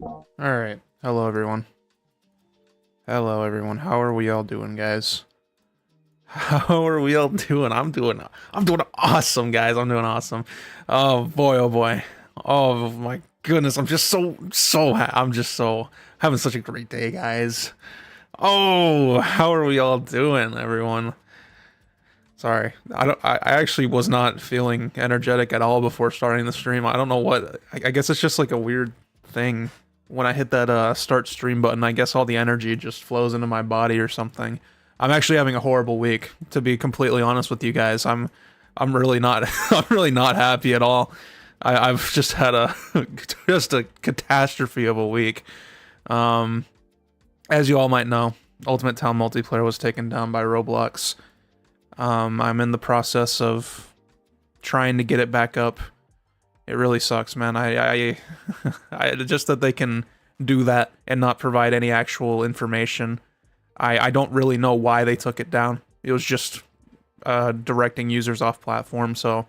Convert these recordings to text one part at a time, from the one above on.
Alright, hello everyone. Hello everyone, how are we all doing, guys? How are we all doing? I'm doing awesome, guys. I'm doing awesome. Oh boy, oh boy. Oh my goodness, I'm just I'm just so having such a great day, guys. Oh, how are we all doing, everyone? Sorry, I actually was not feeling energetic at all before starting the stream. I don't know what. I guess it's just like a weird thing. When I hit that start stream button, I guess all the energy just flows into my body or something. I'm actually having a horrible week, to be completely honest with you guys. I'm really not I'm really not happy at all. I've just had a just a catastrophe of a week. Um, as you all might know, Ultimate Town multiplayer was taken down by Roblox. I'm in the process of trying to get it back up. It really sucks, man. I just that they can do that and not provide any actual information. I don't really know why they took it down. It was just directing users off platform, so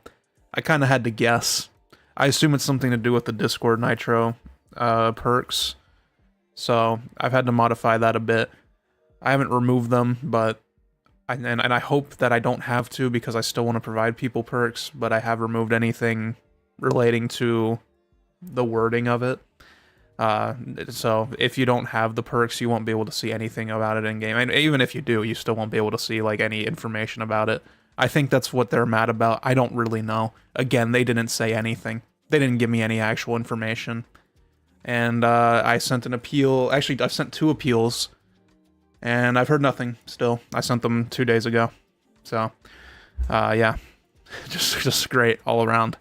I kind of had to guess. I assume it's something to do with the Discord Nitro perks, so I've had to modify that a bit. I haven't removed them, but and I hope that I don't have to because I still want to provide people perks, but I have removed anything relating to the wording of it. So if you don't have the perks, you won't be able to see anything about it in game. And even if you do, you still won't be able to see like any information about it. I think that's what they're mad about. I don't really know. Again, they didn't say anything. They didn't give me any actual information. And I sent an appeal. Actually, I've sent 2 appeals. And I've heard nothing still. I sent them 2 days ago. So, yeah. just great all around.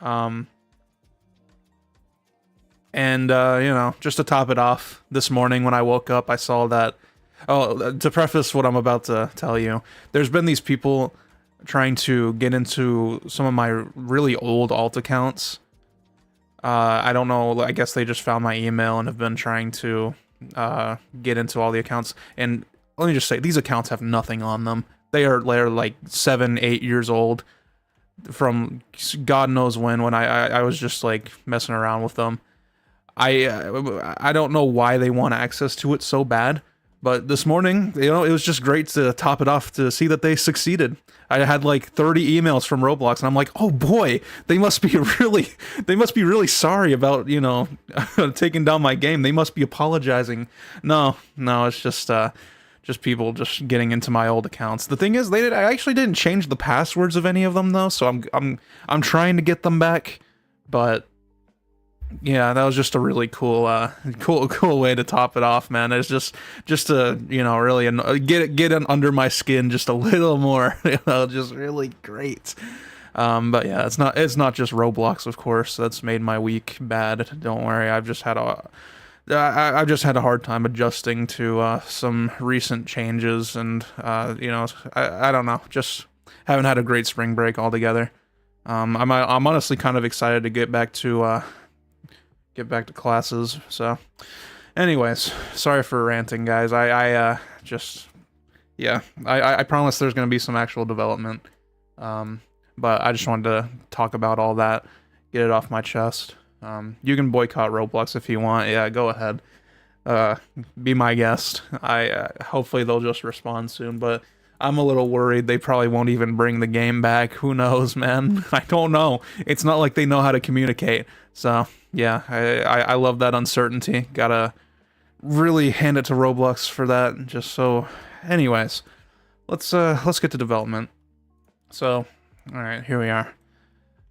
And, you know, just to top it off, this morning when I woke up, I saw that... Oh, to preface what I'm about to tell you, there's been these people trying to get into some of my really old alt accounts. I don't know, I guess they just found my email and have been trying to get into all the accounts. And let me just say, these accounts have nothing on them. They're like 7, 8 years old from God knows when I was just like messing around with them. I don't know why they want access to it so bad, but this morning, you know, it was just great to top it off to see that they succeeded. I had like 30 emails from Roblox, and I'm like, oh boy, they must be really sorry about, you know, taking down my game. They must be apologizing. No, it's just people just getting into my old accounts. The thing is, I actually didn't change the passwords of any of them though, so I'm trying to get them back, but. Yeah, that was just a really cool way to top it off, man. It's just to, you know, really get it under my skin just a little more, you know, just really great. But yeah, it's not just Roblox, of course. That's made my week bad. Don't worry, I've just had a hard time adjusting to some recent changes, and you know, I don't know, just haven't had a great spring break altogether. I'm honestly kind of excited to get back to classes. So anyways, sorry for ranting, guys. I promise there's gonna be some actual development, but I just wanted to talk about all that, get it off my chest. You can boycott Roblox if you want. Yeah, go ahead, be my guest. Hopefully they'll just respond soon, but I'm a little worried they probably won't even bring the game back. Who knows, man? I don't know. It's not like they know how to communicate. So yeah, I love that uncertainty. Gotta really hand it to Roblox for that. Just so, anyways, let's get to development. So, all right, here we are.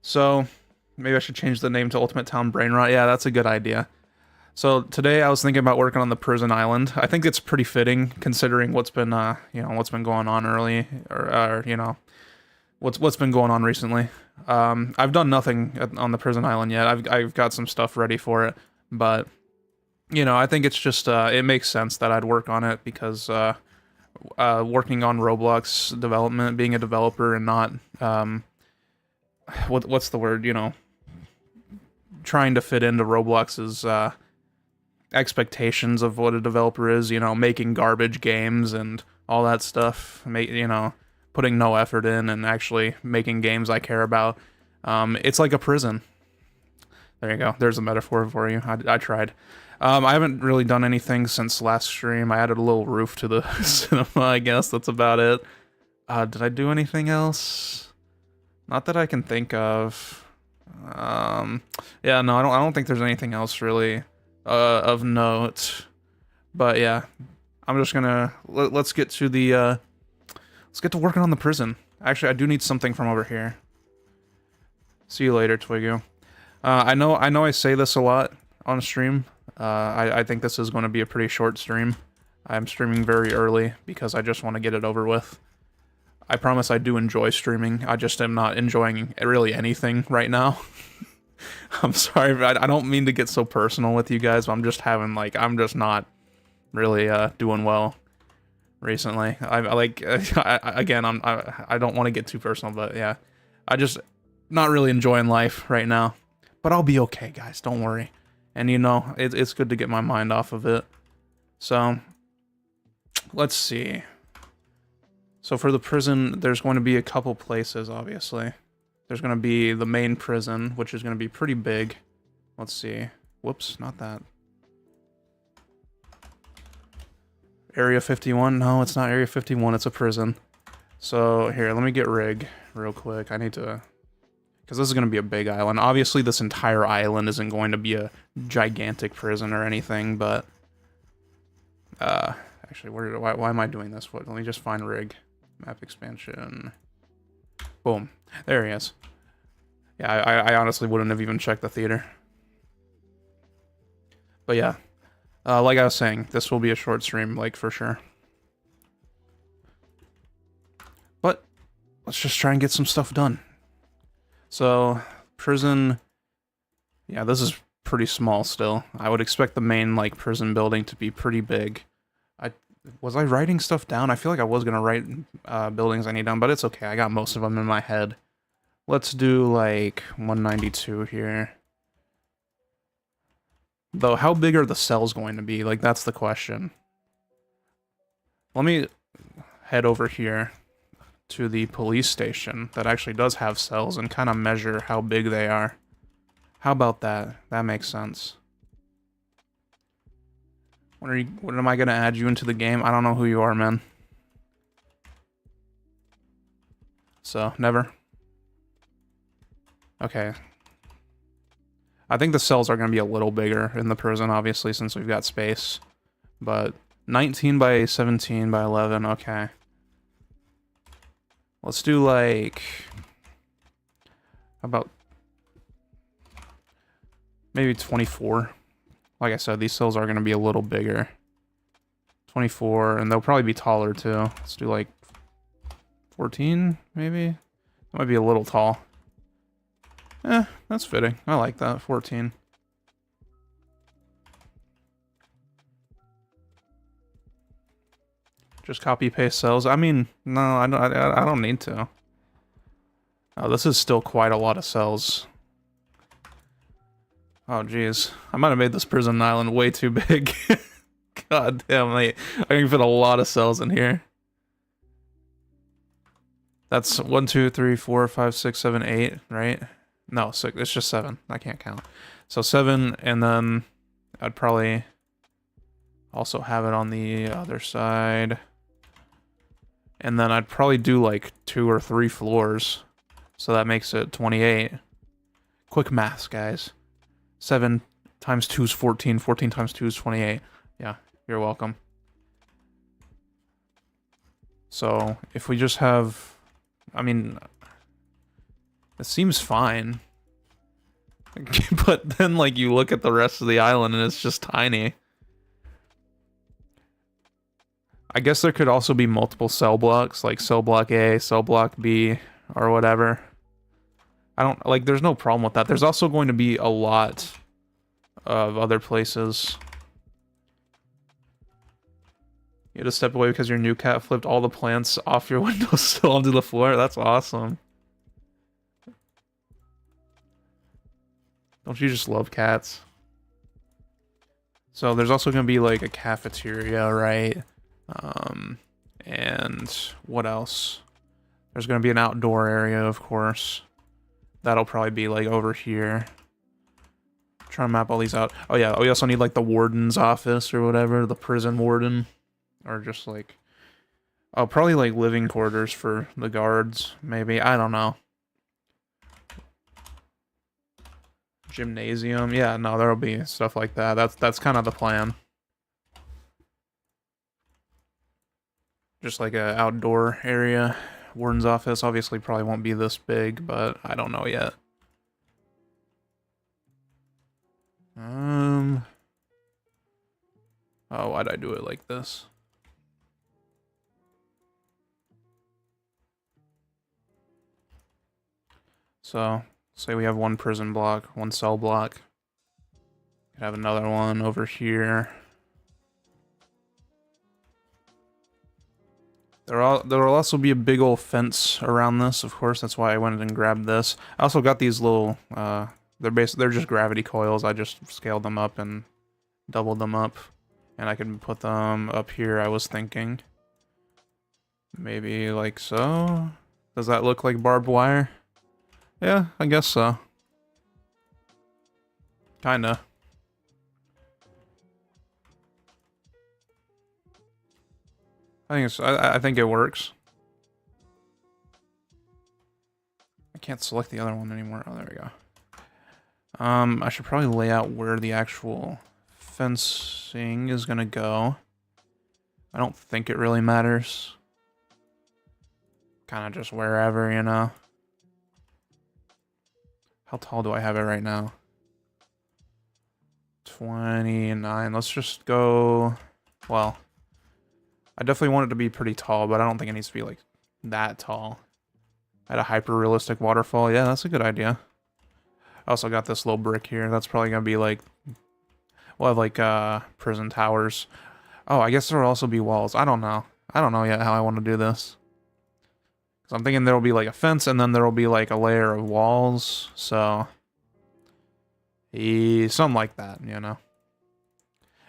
So maybe I should change the name to Ultimate Town Brain Rot. Yeah, that's a good idea. So today I was thinking about working on the prison island. I think it's pretty fitting considering what's been what's been going on early, or you know, what's been going on recently. I've done nothing on the prison island yet. I've got some stuff ready for it, but you know, I think it's just it makes sense that I'd work on it because working on Roblox development, being a developer and not what's the word, you know, trying to fit into Roblox's expectations of what a developer is, you know, making garbage games and all that stuff, you know, putting no effort in and actually making games I care about. It's like a prison. There you go. There's a metaphor for you. I tried. I haven't really done anything since last stream. I added a little roof to the cinema, I guess. That's about it. Did I do anything else? Not that I can think of. Yeah, no, I don't think there's anything else really of note. But yeah, I'm just gonna let's get to the let's get to working on the prison. Actually, I do need something from over here. See you later, Twiggo. I know I say this a lot on stream. I think this is going to be a pretty short stream. I'm streaming very early because I just want to get it over with. I promise I do enjoy streaming. I just am not enjoying really anything right now. I'm sorry, but I don't mean to get so personal with you guys, but I'm just having, like, I'm just not really doing well recently. I don't want to get too personal, but yeah. I just not really enjoying life right now. But I'll be okay, guys, don't worry. And you know, it's good to get my mind off of it. So, let's see. So for the prison, there's going to be a couple places, obviously. There's going to be the main prison, which is going to be pretty big. Let's see. Whoops, not that. Area 51? No, it's not Area 51, it's a prison. So, here, let me get rig real quick. I need to... Because this is going to be a big island. Obviously, this entire island isn't going to be a gigantic prison or anything, but... actually, why am I doing this? Let me just find rig. Map expansion. Boom. There he is. Yeah, I honestly wouldn't have even checked the theater. But yeah. Like I was saying, this will be a short stream, like, for sure. But, let's just try and get some stuff done. So, prison... Yeah, this is pretty small still. I would expect the main, like, prison building to be pretty big. Was I writing stuff down? I feel like I was gonna write buildings I need done, but it's okay. I got most of them in my head. Let's do, like, 192 here. Though, how big are the cells going to be? Like, that's the question. Let me head over here to the police station that actually does have cells and kind of measure how big they are. How about that? That makes sense. When am I gonna add you into the game? I don't know who you are, man. So, never. Okay. I think the cells are gonna be a little bigger in the prison, obviously, since we've got space. But 19 by 17 by 11, okay. Let's do, like... about... maybe 24. Like I said, these cells are going to be a little bigger. 24, and they'll probably be taller, too. Let's do, like, 14, maybe? That might be a little tall. That's fitting. I like that, 14. Just copy-paste cells? I mean, no, I don't need to. Oh, this is still quite a lot of cells. Oh, jeez. I might have made this prison island way too big. God damn, I can fit a lot of cells in here. That's 1, 2, 3, 4, 5, 6, 7, 8, right? No, 6. It's just 7. I can't count. So 7, and then I'd probably also have it on the other side. And then I'd probably do like 2 or 3 floors. So that makes it 28. Quick maths, guys. 7 times 2 is 14. 14 times 2 is 28. Yeah, you're welcome. So, if we just have... I mean... it seems fine. But then, like, you look at the rest of the island and it's just tiny. I guess there could also be multiple cell blocks, like cell block A, cell block B, or whatever. I don't, like, there's no problem with that. There's also going to be a lot of other places. You had to step away because your new cat flipped all the plants off your windowsill onto the floor. That's awesome. Don't you just love cats? So there's also going to be, like, a cafeteria, right? And what else? There's going to be an outdoor area, of course. That'll probably be, like, over here. trying to map all these out. Oh yeah, we also need like the warden's office or whatever, the prison warden, or just like, oh, probably like living quarters for the guards, maybe. I don't know. Gymnasium, yeah, no, there'll be stuff like that. That's kind of the plan. Just like a outdoor area. Warden's office obviously probably won't be this big, but I don't know yet. Oh, why'd I do it like this? So, say we have one prison block, one cell block. Could have another one over here. There'll also be a big old fence around this, of course. That's why I went and grabbed this. I also got these little, they're just gravity coils. I just scaled them up and doubled them up. And I can put them up here, I was thinking. Maybe like so? Does that look like barbed wire? Yeah, I guess so. Kinda. I think it works. I can't select the other one anymore. Oh, there we go. I should probably lay out where the actual fencing is gonna go. I don't think it really matters. Kind of just wherever, you know. How tall do I have it right now? 29. Let's just go... Well, I definitely want it to be pretty tall, but I don't think it needs to be, like, that tall. At a hyper-realistic waterfall. Yeah, that's a good idea. I also got this little brick here. That's probably gonna be, like... We'll have, like, prison towers. Oh, I guess there will also be walls. I don't know. I don't know yet how I want to do this. So I'm thinking there'll be like a fence and then there'll be like a layer of walls. So something like that, you know.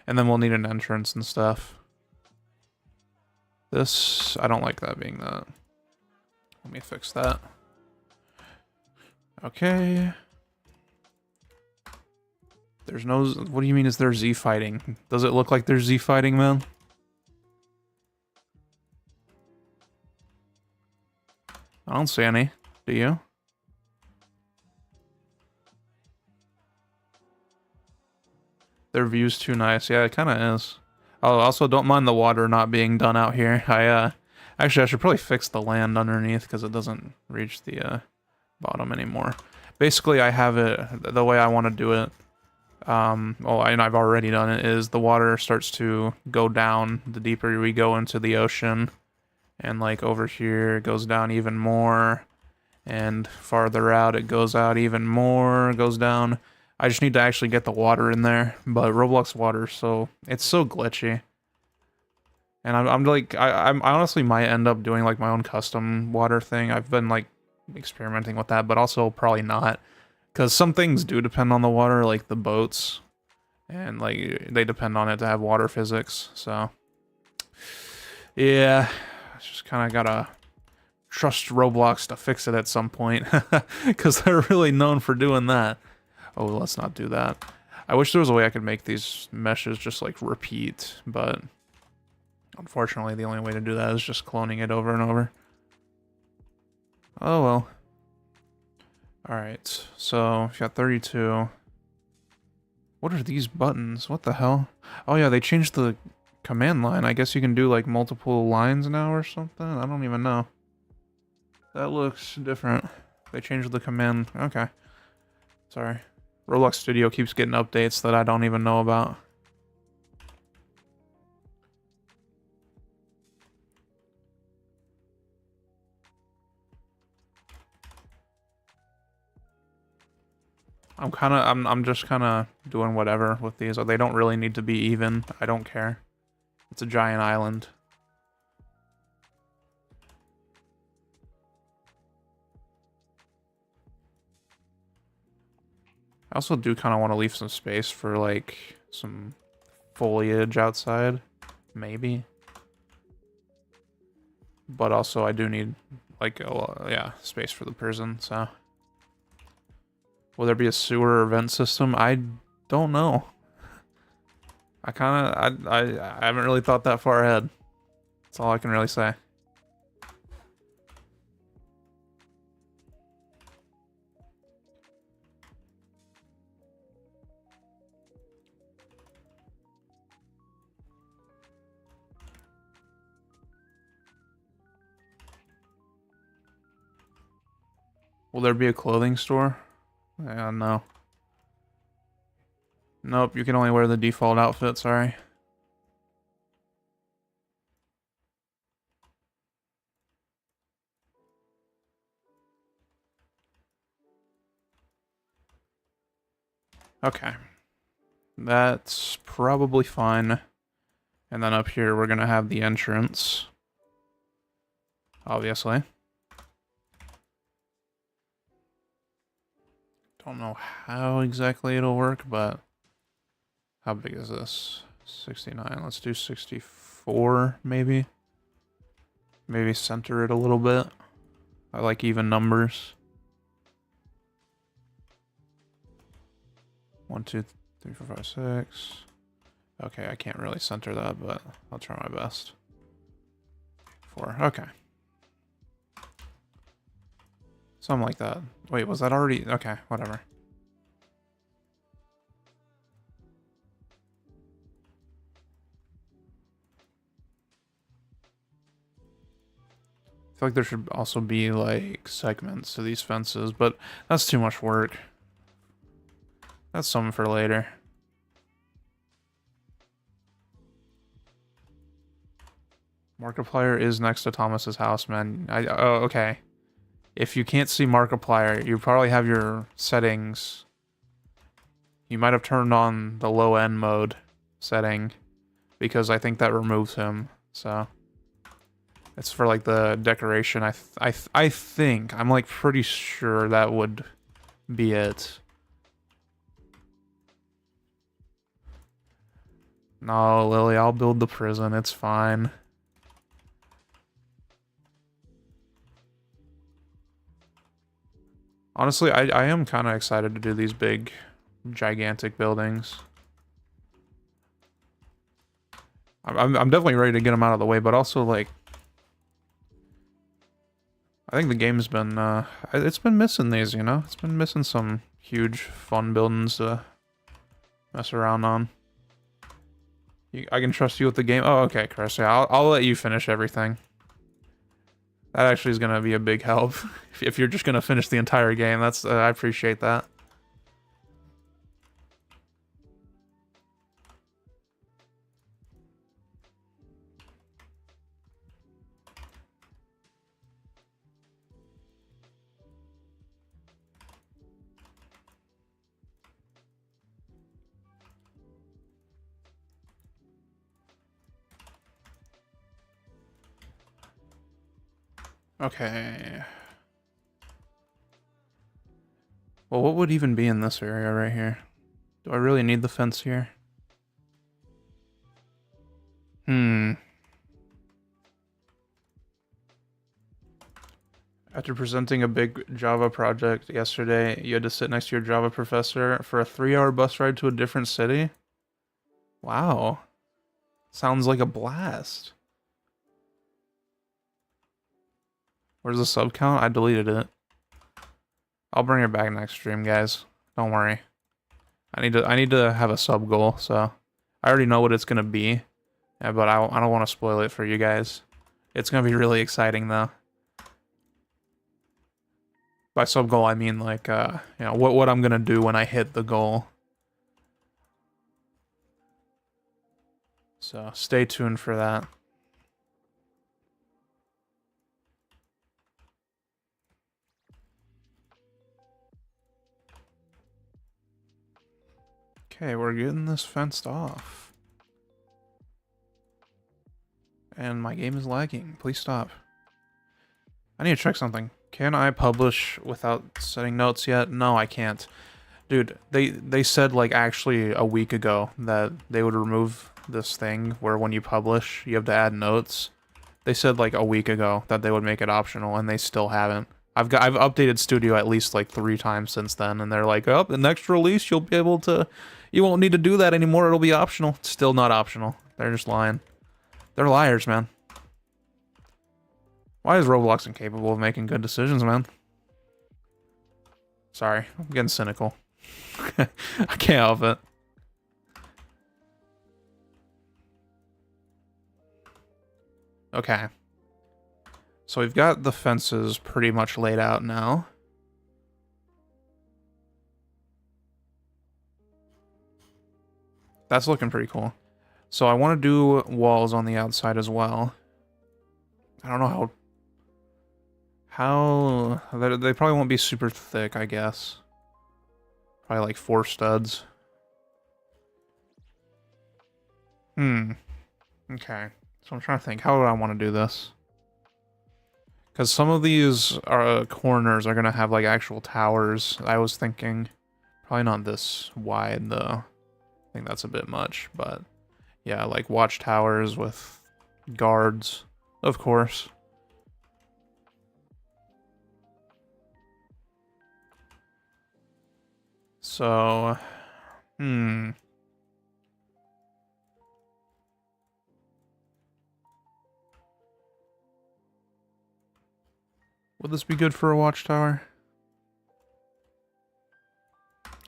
And then we'll need an entrance and stuff. This, I don't like that being that. Let me fix that. Okay. There's no, what do you mean is there Z fighting? Does it look like there's Z fighting, man? I don't see any. Do you? Their view's too nice. Yeah, it kind of is. Oh, also don't mind the water not being done out here. Actually, I should probably fix the land underneath because it doesn't reach the bottom anymore. Basically, I have it the way I want to do it. Well, and I've already done it, is the water starts to go down the deeper we go into the ocean. And like over here, it goes down even more. And farther out, it goes out even more, goes down. I just need to actually get the water in there. But Roblox water, it's so glitchy. And I'm like, I honestly might end up doing like my own custom water thing. I've been like experimenting with that, but also probably not. Because some things do depend on the water, like the boats. And like, they depend on it to have water physics, so. Yeah. Just kind of gotta trust Roblox to fix it at some point, because they're really known for doing that. Oh, let's not do that. I wish there was a way I could make these meshes just like repeat, but unfortunately the only way to do that is just cloning it over and over. Oh well. Alright, so we've got 32. What are these buttons? What the hell? Oh yeah, they changed the command line. I guess you can do like multiple lines now or something. I don't even know. That looks different. They changed the command. Okay. Sorry. Roblox Studio keeps getting updates that I don't even know about. I'm just kind of doing whatever with these. They don't really need to be even. I don't care. It's a giant island. I also do kind of want to leave some space for like some foliage outside, maybe. But also I do need like yeah, space for the prison, so. Will there be a sewer or vent system? I don't know. I haven't really thought that far ahead. That's all I can really say. Will there be a clothing store? Yeah, no. Nope, you can only wear the default outfit, sorry. Okay. That's probably fine. And then up here, we're gonna have the entrance. Obviously. Don't know how exactly it'll work, but... How big is this? 69. Let's do 64, maybe. Maybe center it a little bit. I like even numbers. 1, 2, 3, 4, 5, 6. Okay, I can't really center that, but I'll try my best. 4. Okay. Something like that. Wait, was that already? Okay, whatever. I feel like there should also be like segments to these fences, but that's too much work. That's something for later. Markiplier is next to Thomas's house, man. Oh, okay. If you can't see Markiplier, you probably have your settings. You might have turned on the low end mode setting, because I think that removes him. So it's for like the decoration. I think I'm like pretty sure that would be it. No, Lily, I'll build the prison. It's fine. Honestly, I am kind of excited to do these big, gigantic buildings. I'm definitely ready to get them out of the way, but also, like... I think the game's been, it's been missing these, you know? It's been missing some huge, fun buildings to mess around on. I can trust you with the game? Oh, okay, Chris. Yeah, I'll let you finish everything. That actually is going to be a big help. If you're just going to finish the entire game, that's I appreciate that. Okay. Well, what would even be in this area right here? Do I really need the fence here? After presenting a big Java project yesterday, you had to sit next to your Java professor for a 3-hour bus ride to a different city? Wow. Sounds like a blast. Where's the sub count? I deleted it. I'll bring it back next stream, guys. Don't worry. I need to have a sub goal, so I already know what it's gonna be. Yeah, but I don't want to spoil it for you guys. It's gonna be really exciting though. By sub goal I mean like you know what I'm gonna do when I hit the goal. So stay tuned for that. Okay, we're getting this fenced off. And my game is lagging. Please stop. I need to check something. Can I publish without setting notes yet? No, I can't. Dude, they said like actually a week ago that they would remove this thing where when you publish, you have to add notes. They said like a week ago that they would make it optional, and they still haven't. I've updated Studio at least like 3 times since then, and they're like, oh, the next release you'll be able to, You won't need to do that anymore. It'll be optional. It's still not optional. They're just lying. They're liars, man. Why is Roblox incapable of making good decisions, man? Sorry, I'm getting cynical. I can't help it. Okay. So we've got the fences pretty much laid out now. That's looking pretty cool. So I want to do walls on the outside as well. I don't know how they probably won't be super thick, I guess. Probably like 4 studs. Okay. So I'm trying to think, how do I want to do this? Because some of these corners are going to have like actual towers. I was thinking probably not this wide though. I think that's a bit much, but yeah, like watchtowers with guards, of course. So, would this be good for a watchtower?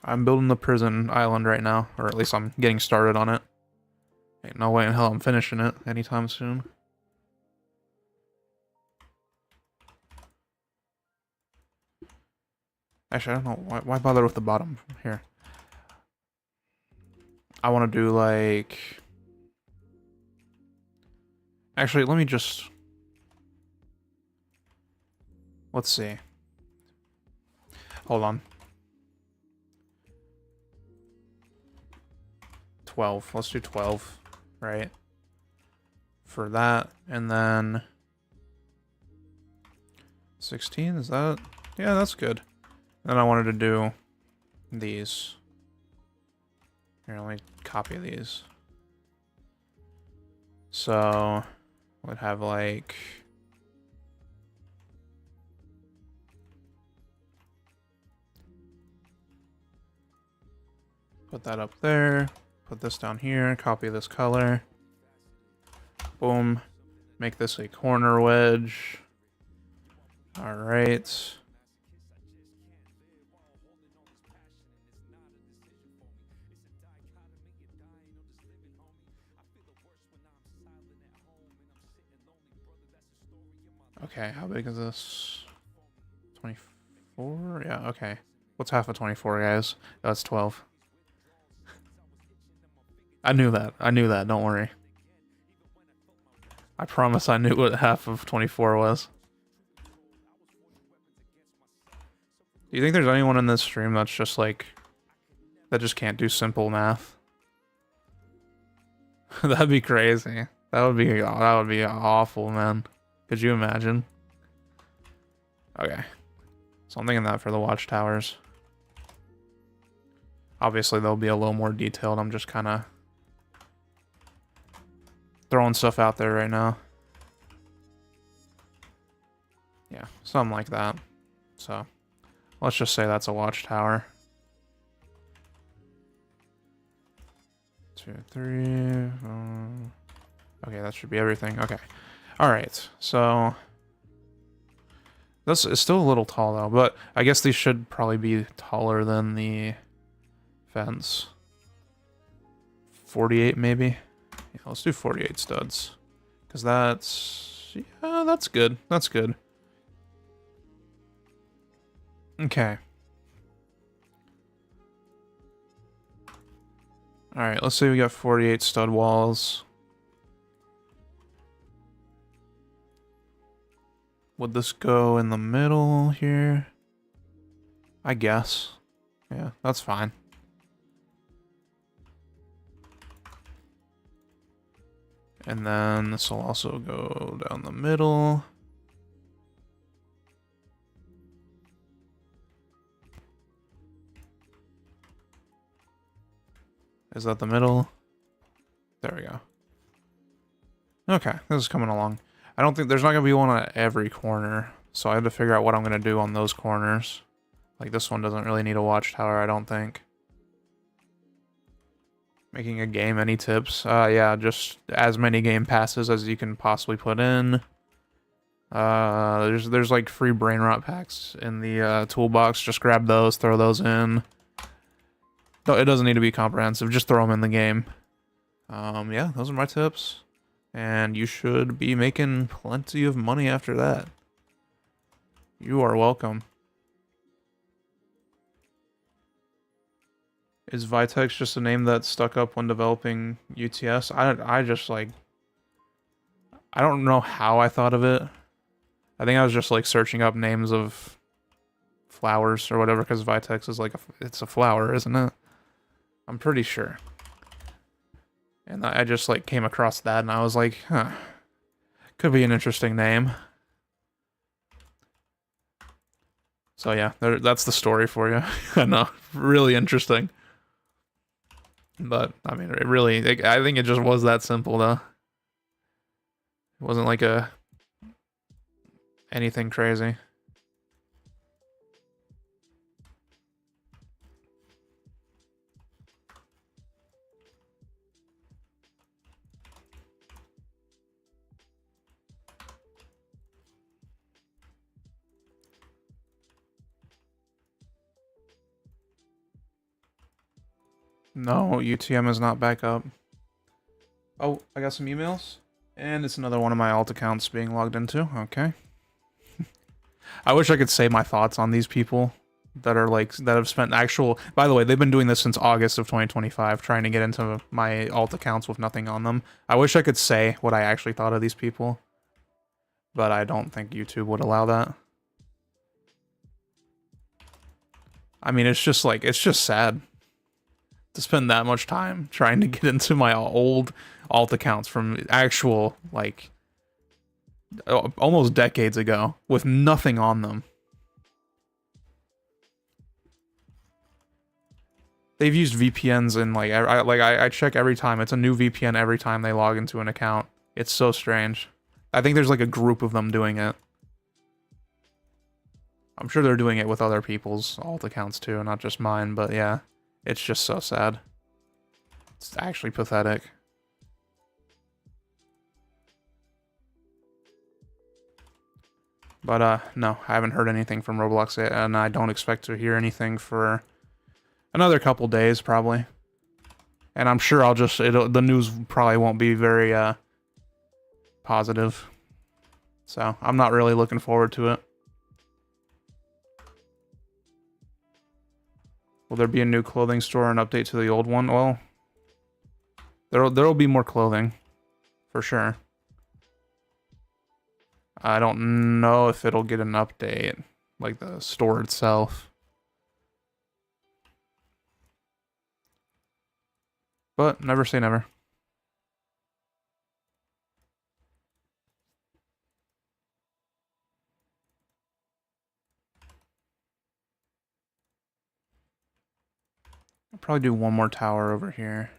I'm building the prison island right now, or at least I'm getting started on it. Ain't no way in hell I'm finishing it anytime soon. Actually, I don't know. Why bother with the bottom here? I want to do like... Actually, let me just... Let's see. Hold on. 12. Let's do 12, right? For that, and then... 16, is that... Yeah, that's good. Then I wanted to do these. Here, let me copy these. So, we'd have like... Put that up there. Put this down here. Copy this color. Boom. Make this a corner wedge. Alright. Okay, how big is this? 24? Yeah, okay. What's half of 24, guys? Oh, that's 12. I knew that. I knew that. Don't worry. I promise I knew what half of 24 was. Do you think there's anyone in this stream that's just like... that just can't do simple math? That'd be crazy. That would be awful, man. Could you imagine? Okay. So I'm thinking that for the watchtowers. Obviously, they'll be a little more detailed. I'm just kind of throwing stuff out there right now. Yeah, something like that. So, let's just say that's a watchtower. 2, 3... okay, that should be everything. Okay. Alright, so... this is still a little tall, though, but I guess these should probably be taller than the fence. 48, maybe? Yeah, let's do 48 studs. Because that's... yeah, that's good. That's good. Okay. Alright, let's say we got 48 stud walls. Would this go in the middle here? I guess. Yeah, that's fine. And then this will also go down the middle. Is that the middle? There we go. Okay, this is coming along. I don't think there's not going to be one at every corner, so I had to figure out what I'm going to do on those corners. Like this one doesn't really need a watchtower, I don't think. Making a game, any tips? Yeah, just as many game passes as you can possibly put in. There's like free brain rot packs in the toolbox. Just grab those, throw those in. No, it doesn't need to be comprehensive. Just throw them in the game. Yeah, those are my tips. And you should be making plenty of money after that. You are welcome. Is Vitex just a name that stuck up when developing UTS? I just like... I don't know how I thought of it. I think I was just like searching up names of flowers or whatever, because Vitex is like it's a flower, isn't it? I'm pretty sure. And I just like came across that and I was like, huh, could be an interesting name. So yeah, that's the story for you. I know, really interesting. But I mean, it really, I think it just was that simple though. It wasn't like anything crazy. No, UTM is not back up. Oh, I got some emails. And it's another one of my alt accounts being logged into. Okay. I wish I could say my thoughts on these people that are like, that have spent actual... By the way, they've been doing this since August of 2025, trying to get into my alt accounts with nothing on them. I wish I could say what I actually thought of these people. But I don't think YouTube would allow that. I mean, it's just like, it's just sad to spend that much time trying to get into my old alt accounts from actual, like, almost decades ago with nothing on them. They've used VPNs and I check every time. It's a new VPN every time they log into an account. It's so strange. I think there's like a group of them doing it. I'm sure they're doing it with other people's alt accounts too, not just mine, but yeah. It's just so sad. It's actually pathetic. But, no, I haven't heard anything from Roblox yet, and I don't expect to hear anything for another couple days, probably. And I'm sure I'll just... the news probably won't be very, positive. So, I'm not really looking forward to it. Will there be a new clothing store and update to the old one? Well, there'll be more clothing, for sure. I don't know if it'll get an update, like the store itself. But never say never. I'll probably do one more tower over here.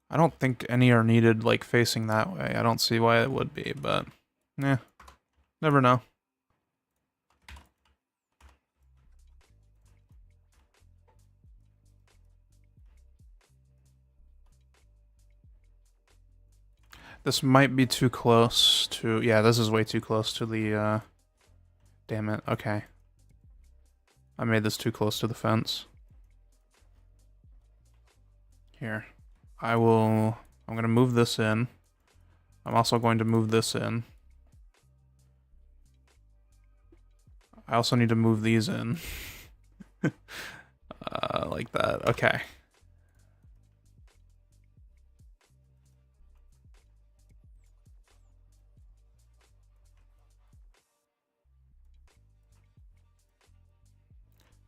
I don't think any are needed, like, facing that way. I don't see why it would be, but... yeah. Never know. This might be too close to... yeah, this is way too close to the, damn it. Okay. I made this too close to the fence. Here. I'm going to move this in. I'm also going to move this in. I also need to move these in. Like that. Okay.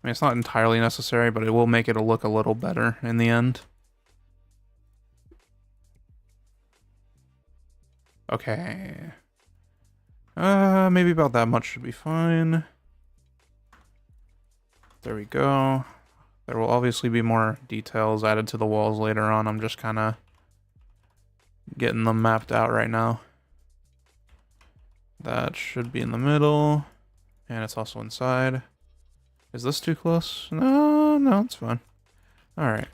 I mean, it's not entirely necessary, but it will make it look a little better in the end. Okay. Maybe about that much should be fine. There we go. There will obviously be more details added to the walls later on. I'm just kind of getting them mapped out right now. That should be in the middle, and it's also inside. Is this too close? No, no, it's fine. Alright.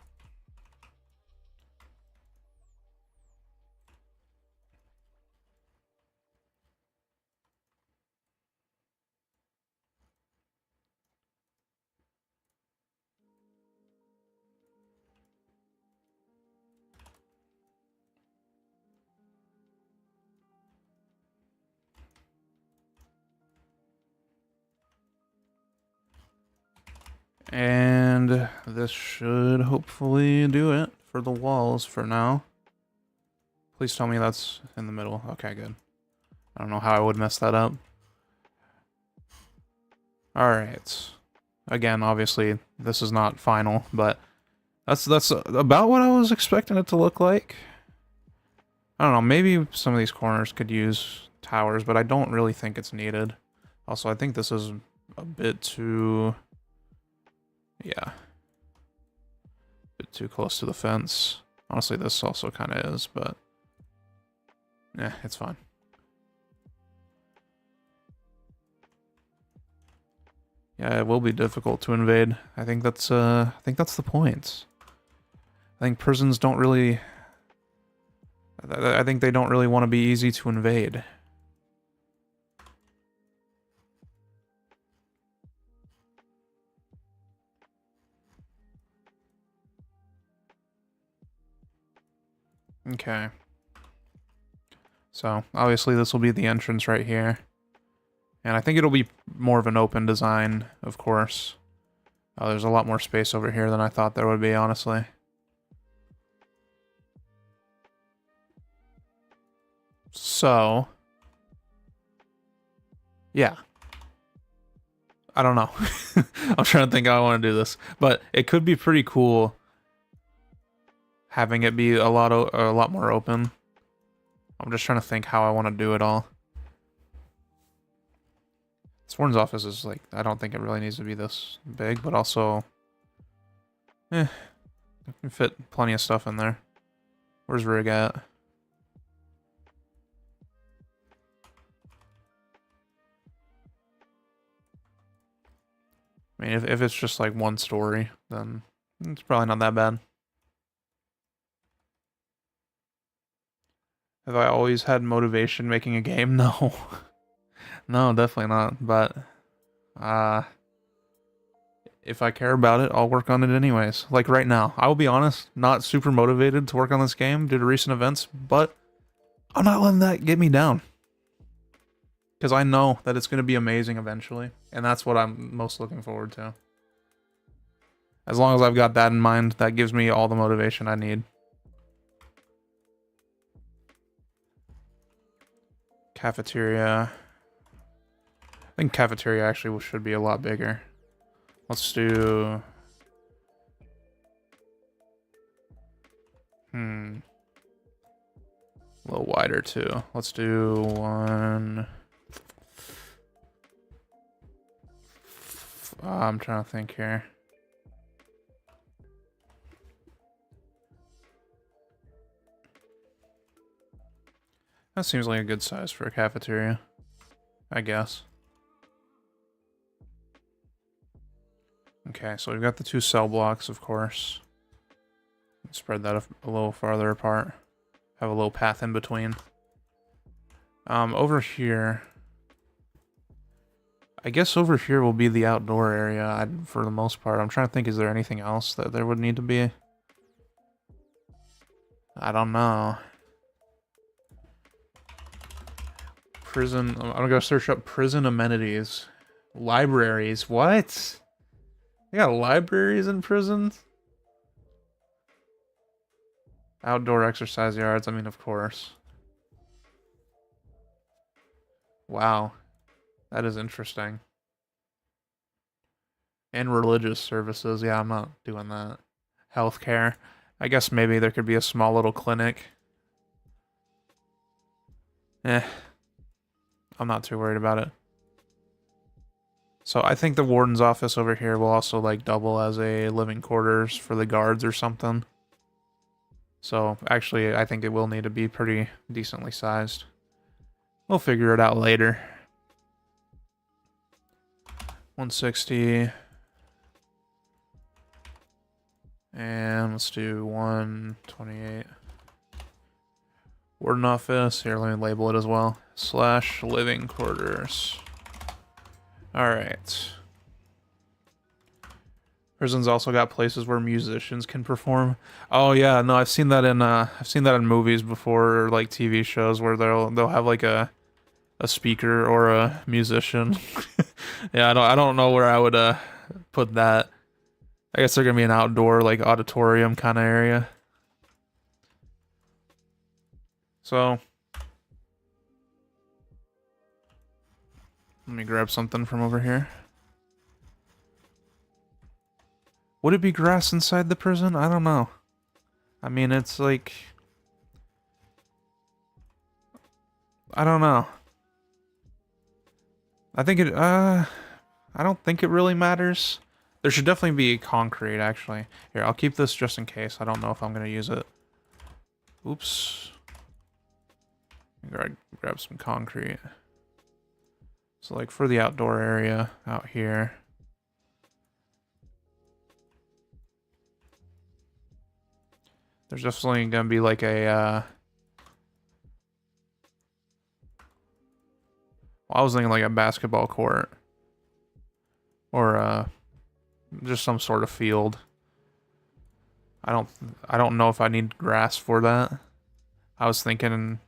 And this should hopefully do it for the walls for now. Please tell me that's in the middle. Okay, good. I don't know how I would mess that up. Alright. Again, obviously, this is not final, but that's about what I was expecting it to look like. I don't know, maybe some of these corners could use towers, but I don't really think it's needed. Also, I think this is a bit too... yeah. A bit too close to the fence. Honestly, this also kind of is, but... yeah, it's fine. Yeah, it will be difficult to invade. I think that's the point. I think prisons don't really... I think they don't really want to be easy to invade. Okay. So, obviously this will be the entrance right here. And I think it'll be more of an open design, of course. There's a lot more space over here than I thought there would be, honestly. So... yeah. I don't know. I'm trying to think how I want to do this. But it could be pretty cool having it be a lot more open. I'm just trying to think how I want to do it all. This warden's office is like, I don't think it really needs to be this big, but also... I can fit plenty of stuff in there. Where's Rig at? I mean, if it's just like one story, then it's probably not that bad. Have I always had motivation making a game? No. No, definitely not. But, if I care about it, I'll work on it anyways. Like right now, I will be honest, not super motivated to work on this game due to recent events, but I'm not letting that get me down. Because I know that it's going to be amazing eventually, and that's what I'm most looking forward to. As long as I've got that in mind, that gives me all the motivation I need. Cafeteria. I think cafeteria actually should be a lot bigger. Let's do... a little wider too. Let's do one... I'm trying to think here. That seems like a good size for a cafeteria, I guess. Okay, so we've got the two cell blocks, of course. Spread that a little farther apart. Have a little path in between. Over here... I guess over here will be the outdoor area, for the most part. I'm trying to think, is there anything else that there would need to be? I don't know. Prison... I'm gonna go search up prison amenities. Libraries. What? They got libraries in prisons? Outdoor exercise yards, I mean, of course. Wow. That is interesting. And religious services. Yeah, I'm not doing that. Healthcare. I guess maybe there could be a small little clinic. I'm not too worried about it. So I think the warden's office over here will also like double as a living quarters for the guards or something. So actually I think it will need to be pretty decently sized. We'll figure it out later. 160. And let's do 128. Warden office. Here, let me label it as well. / living quarters. Alright. Prison's also got places where musicians can perform. Oh yeah, no, I've seen that in movies before, or like TV shows where they'll have like a speaker or a musician. Yeah, I don't know where I would put that. I guess they're gonna be an outdoor like auditorium kind of area. So let me grab something from over here. Would it be grass inside the prison? I don't know. I mean, it's like, I don't know. I think it, I don't think it really matters. There should definitely be concrete, actually. Here, I'll keep this just in case. I don't know if I'm gonna use it. Oops. Grab some concrete. So, like, for the outdoor area out here. There's definitely gonna be like a, well, I was thinking like a basketball court. Or, just some sort of field. I don't know if I need grass for that. I was thinking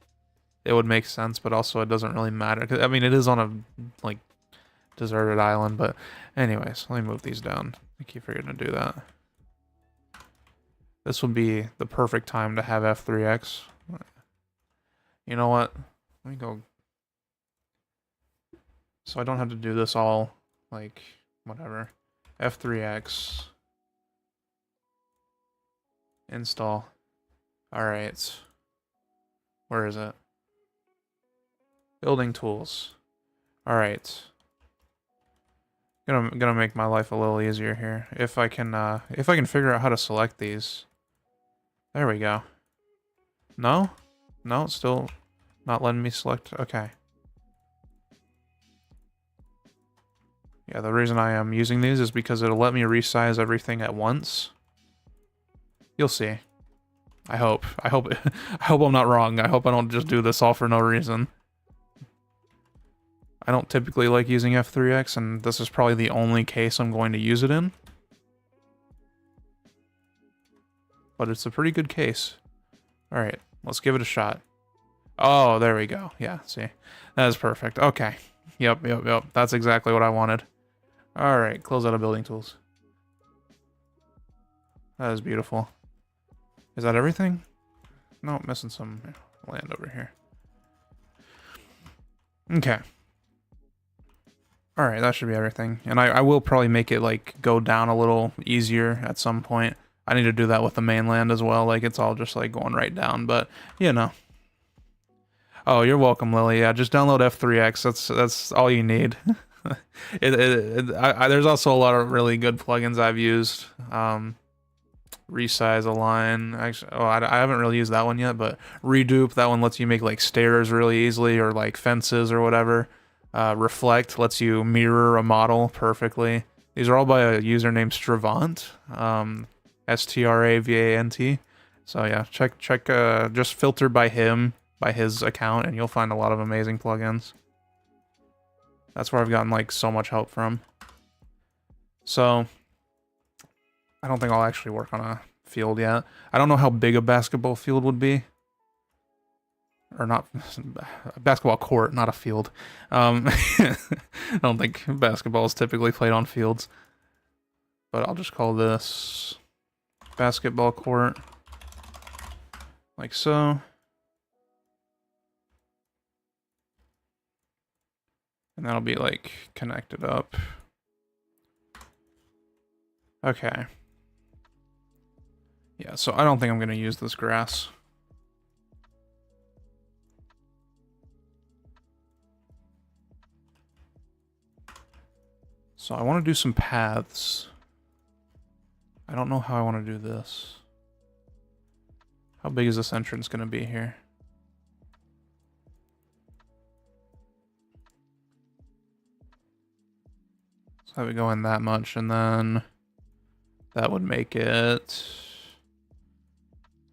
it would make sense, but also it doesn't really matter. 'Cause, I mean, it is on a, like, deserted island, but anyways, let me move these down. I keep forgetting to do that. This would be the perfect time to have F3X. You know what? Let me go. So I don't have to do this all, like, whatever. F3X. Install. Alright. Where is it? Building tools. Alright. Gonna make my life a little easier here. If I can figure out how to select these. There we go. No? No, it's still not letting me select. Okay. Yeah, the reason I am using these is because it'll let me resize everything at once. You'll see. I hope. I hope I'm not wrong. I hope I don't just do this all for no reason. I don't typically like using F3X, and this is probably the only case I'm going to use it in. But it's a pretty good case. Alright, let's give it a shot. Oh, there we go. Yeah, see. That is perfect. Okay. Yep. That's exactly what I wanted. Alright, close out of building tools. That is beautiful. Is that everything? No, missing some land over here. Okay. Alright, that should be everything. And I will probably make it, like, go down a little easier at some point. I need to do that with the mainland as well. Like, it's all just, like, going right down. But, you know. Oh, you're welcome, Lily. Yeah, just download F3X. That's all you need. There's also a lot of really good plugins I've used. Resize Align. Actually, I haven't really used that one yet, but Redupe, that one lets you make like stairs really easily, or like fences or whatever. Reflect lets you mirror a model perfectly. These are all by a user named Stravant, Stravant. So yeah, check. Just filter by him, by his account, and you'll find a lot of amazing plugins. That's where I've gotten like so much help from. So I don't think I'll actually work on a field yet. I don't know how big a basketball field would be. Or not, a basketball court, not a field. I don't think basketball is typically played on fields. But I'll just call this basketball court. Like so. And that'll be like connected up. Okay. Yeah, so I don't think I'm going to use this grass. So I want to do some paths. I don't know how I want to do this. How big is this entrance going to be here? Let's have it go in that much, and then That would make it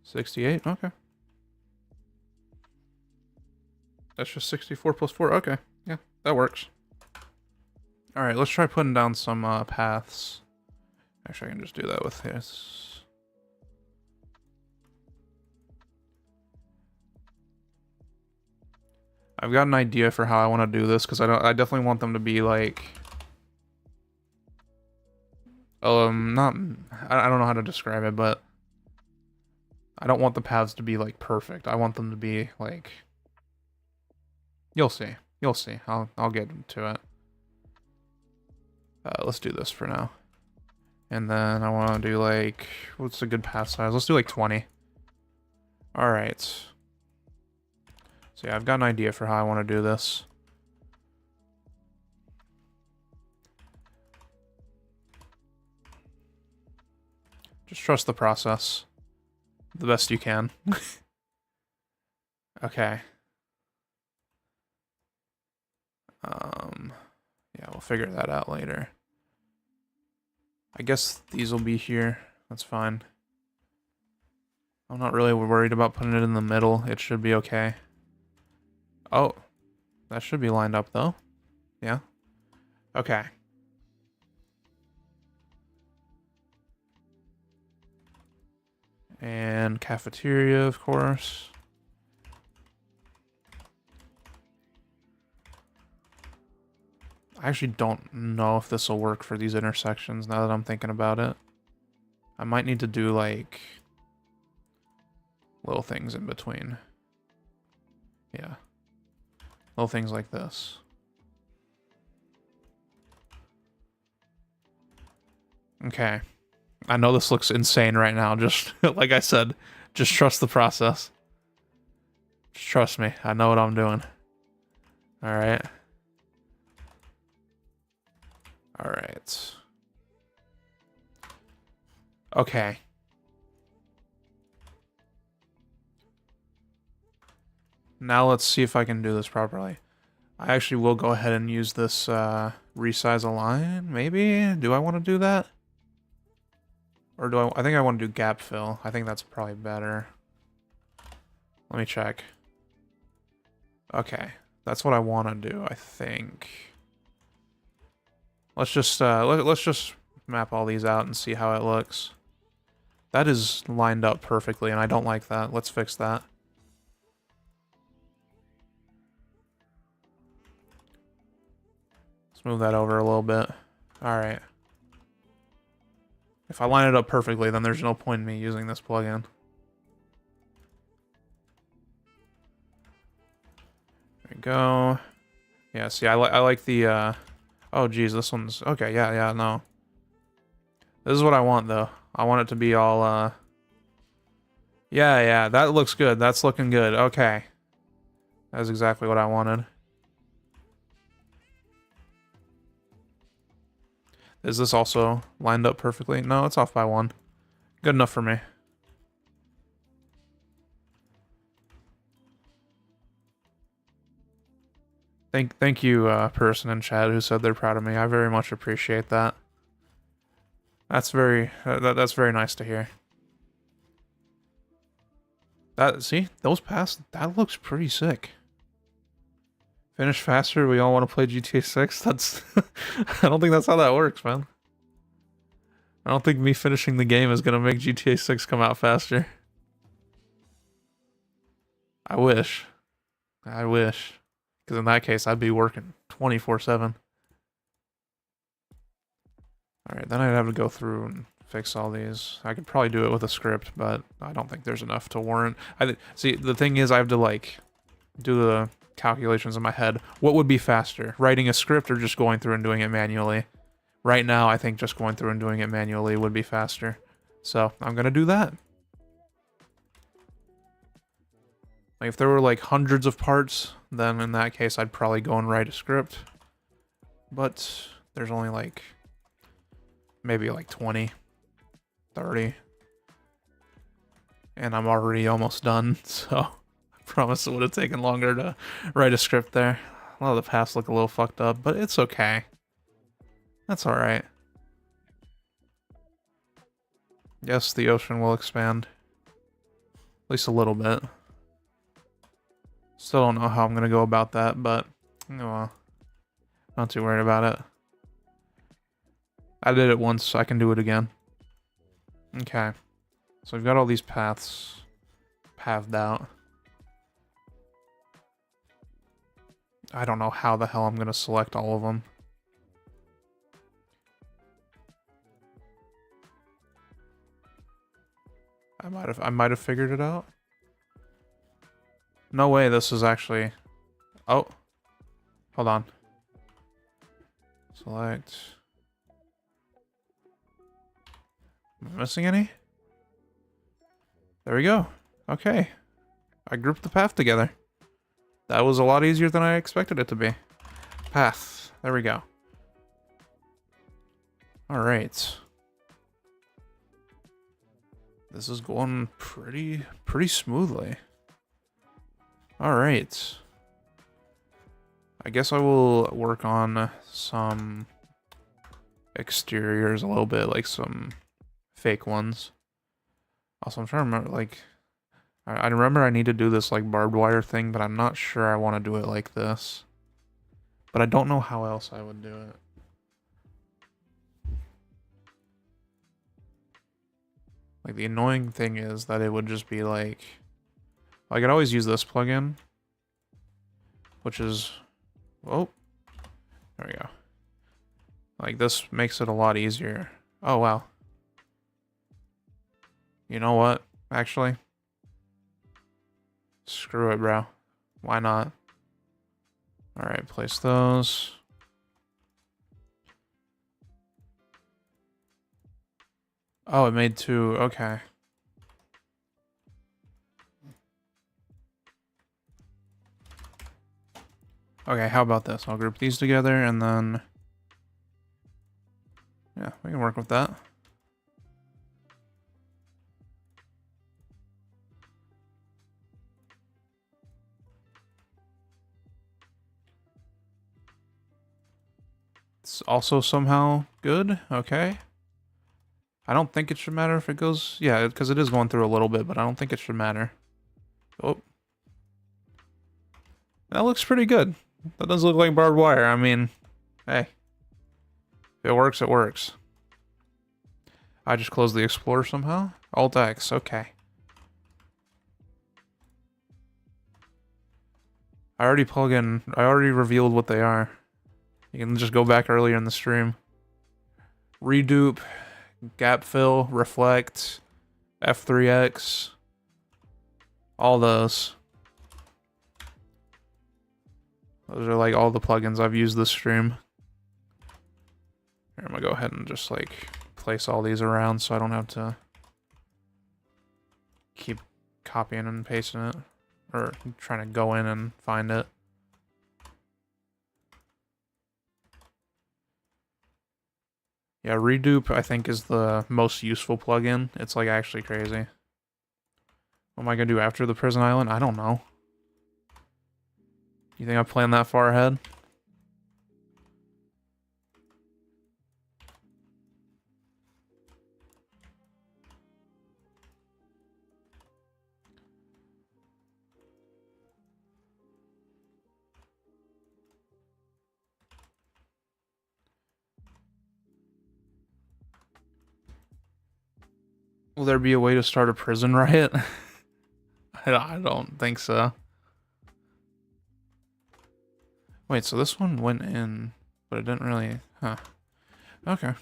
68. Okay. That's just 64 plus 4. Okay. Yeah, that works. All right, let's try putting down some paths. Actually, I can just do that with this. I've got an idea for how I want to do this because I definitely want them to be like not I don't know how to describe it, but I don't want the paths to be like perfect. I want them to be like you'll see. You'll see. I'll get to it. Let's do this for now. And then I want to do like what's a good path size? Let's do like 20. All right. So yeah, I've got an idea for how I want to do this. Just trust the process the best you can. Okay. Yeah, we'll figure that out later. I guess these will be here. That's fine. I'm not really worried about putting it in the middle. It should be okay. Oh, that should be lined up though. Yeah. Okay. And cafeteria, of course. I actually don't know if this will work for these intersections now that I'm thinking about it. I might need to do like little things in between. Yeah. Little things like this. Okay. I know this looks insane right now. Just like I said, just trust the process. Just trust me. I know what I'm doing. All right. All right. Okay. Now let's see if I can do this properly. I actually will go ahead and use this resize align, maybe? Do I want to do that? Or do I think I want to do gap fill. I think that's probably better. Let me check. Okay. That's what I want to do, I think. Let's just map all these out and see how it looks. That is lined up perfectly, and I don't like that. Let's fix that. Let's move that over a little bit. All right. If I line it up perfectly, then there's no point in me using this plugin. There we go. Yeah, see, I like the, oh, geez, this one's... Okay, yeah, no. This is what I want, though. I want it to be all, Yeah, that looks good. That's looking good. Okay. That's exactly what I wanted. Is this also lined up perfectly? No, it's off by 1. Good enough for me. Thank you, person in chat who said they're proud of me. I very much appreciate that. That's very nice to hear. See, those paths, that looks pretty sick. Finish faster, we all want to play GTA 6? That's... I don't think that's how that works, man. I don't think me finishing the game is going to make GTA 6 come out faster. I wish. I wish. Because in that case, I'd be working 24/7. Alright, then I'd have to go through and fix all these. I could probably do it with a script, but I don't think there's enough to warrant. See, the thing is, I have to, like, do the calculations in my head. What would be faster? Writing a script or just going through and doing it manually? Right now, I think just going through and doing it manually would be faster. So, I'm gonna do that. Like, if there were, like, hundreds of parts, then in that case, I'd probably go and write a script. But there's only, like, maybe, like, 20, 30. And I'm already almost done, so I promise it would have taken longer to write a script there. A lot of the paths look a little fucked up, but it's okay. That's alright. Yes, the ocean will expand. At least a little bit. Still don't know how I'm gonna go about that, but well, not too worried about it. I did it once, so I can do it again. Okay. So we've got all these paths pathed out. I don't know how the hell I'm gonna select all of them. I might have figured it out. No way, this is actually... Oh. Hold on. Select. Am I missing any? There we go. Okay. I grouped the path together. That was a lot easier than I expected it to be. Path. There we go. Alright. This is going pretty smoothly. Alright. I guess I will work on some exteriors a little bit, like some fake ones. Also, I'm trying to remember, like... I remember I need to do this, like, barbed wire thing, but I'm not sure I want to do it like this. But I don't know how else I would do it. Like, the annoying thing is that it would just be like... I could always use this plugin. Which is... Oh. There we go. Like, this makes it a lot easier. Oh, wow. You know what? Actually... Screw it, bro. Why not? Alright, place those. Oh, it made two. Okay. Okay, how about this? I'll group these together and then... Yeah, we can work with that. It's also somehow good. Okay. I don't think it should matter if it goes... Yeah, because it is going through a little bit, but I don't think it should matter. Oh. That looks pretty good. That does look like barbed wire. I mean, hey. If it works, it works. I just closed the Explorer somehow? Alt-X, okay. I already revealed what they are. You can just go back earlier in the stream. Redupe, gap fill, reflect, F3X, all those. Those are like all the plugins I've used this stream. Here, I'm gonna go ahead and just like place all these around so I don't have to keep copying and pasting it or trying to go in and find it. Yeah, Redupe, I think, is the most useful plugin. It's, like, actually crazy. What am I gonna do after the prison island? I don't know. You think I planned that far ahead? Will there be a way to start a prison riot? I don't think so. Wait, so this one went in, but it didn't really... Huh. Okay.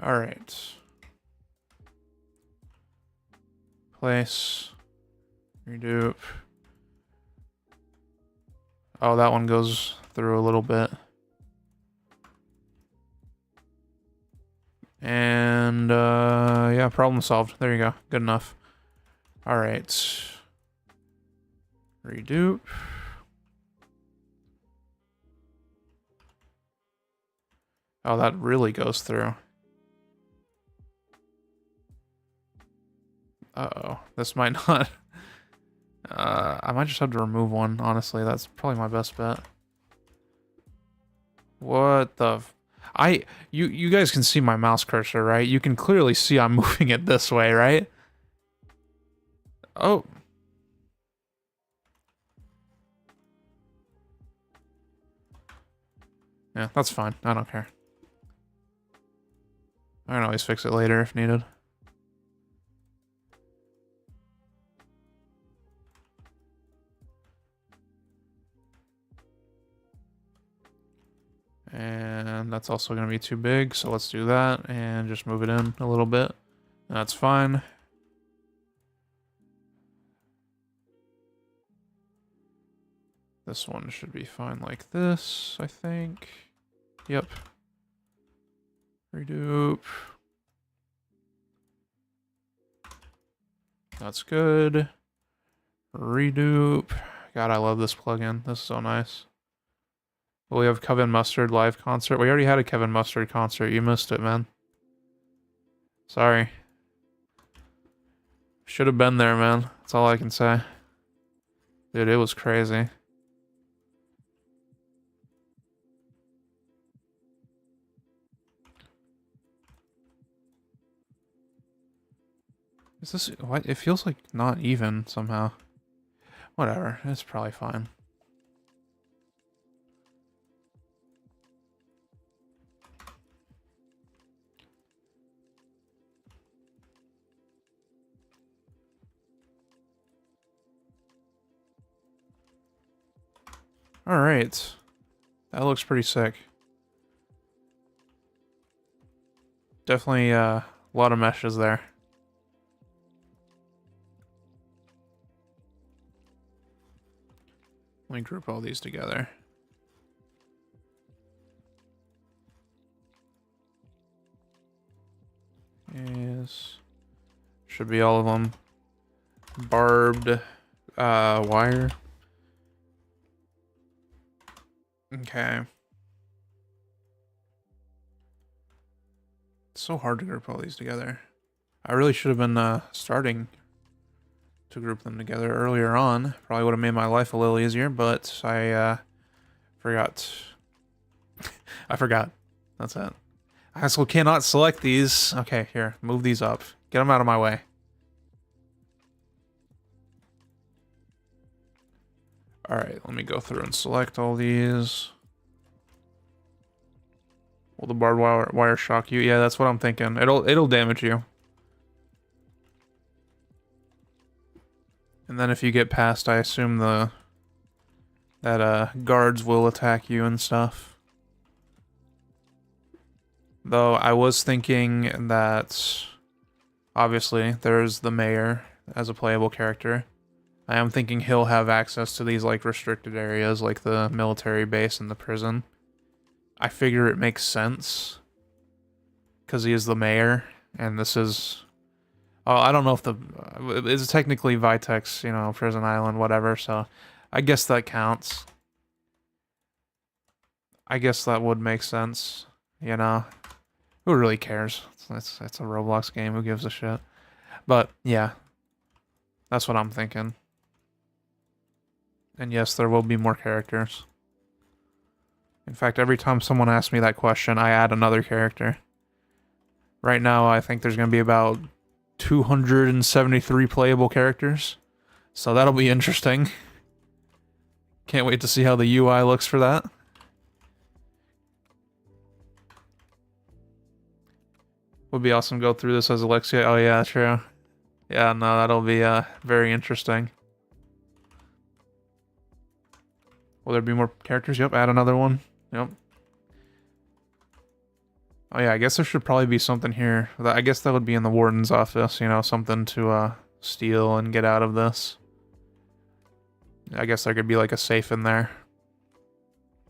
Alright. Place. Redupe. Oh, that one goes through a little bit. And, yeah, problem solved. There you go. Good enough. Alright. Redupe. Oh, that really goes through. Uh-oh. This might not... I might just have to remove one, honestly. That's probably my best bet. What the... You guys can see my mouse cursor, right? You can clearly see I'm moving it this way, right? Oh. Yeah, that's fine. I don't care. I can always fix it later if needed. And that's also going to be too big, so let's do that and just move it in a little bit. That's fine. This one should be fine like this, I think. Yep. Redupe. That's good. Redupe. God, I love this plugin. This is so nice. We have Kevin Mustard live concert. We already had a Kevin Mustard concert. You missed it, man. Sorry. Should have been there, man. That's all I can say. Dude, it was crazy. Is this... What? It feels like not even, somehow. Whatever. It's probably fine. Alright. That looks pretty sick. Definitely a lot of meshes there. Let me group all these together. Yes. Should be all of them. Barbed wire. Okay. It's so hard to group all these together. I really should have been starting to group them together earlier on. Probably would have made my life a little easier, but I forgot. I forgot. That's it. I still cannot select these. Okay, here. Move these up. Get them out of my way. Alright, let me go through and select all these. Will the barbed wire shock you? Yeah, that's what I'm thinking. It'll damage you. And then if you get past, I assume that guards will attack you and stuff. Though I was thinking that obviously there's the mayor as a playable character. I am thinking he'll have access to these like restricted areas like the military base and the prison. I figure it makes sense because he is the mayor and this is... Oh, I don't know if it's technically Vitex, you know, prison island, whatever, so I guess that counts. I guess that would make sense, you know. Who really cares? It's a Roblox game, who gives a shit? But, yeah. That's what I'm thinking. And yes, there will be more characters. In fact, every time someone asks me that question, I add another character. Right now, I think there's going to be about 273 playable characters. So that'll be interesting. Can't wait to see how the UI looks for that. Would be awesome to go through this as Alexia. Oh yeah, true. Yeah, no, that'll be very interesting. Will there be more characters? Yep, add another one. Yep. Oh yeah, I guess there should probably be something here. I guess that would be in the warden's office, you know, something to steal and get out of this. I guess there could be like a safe in there.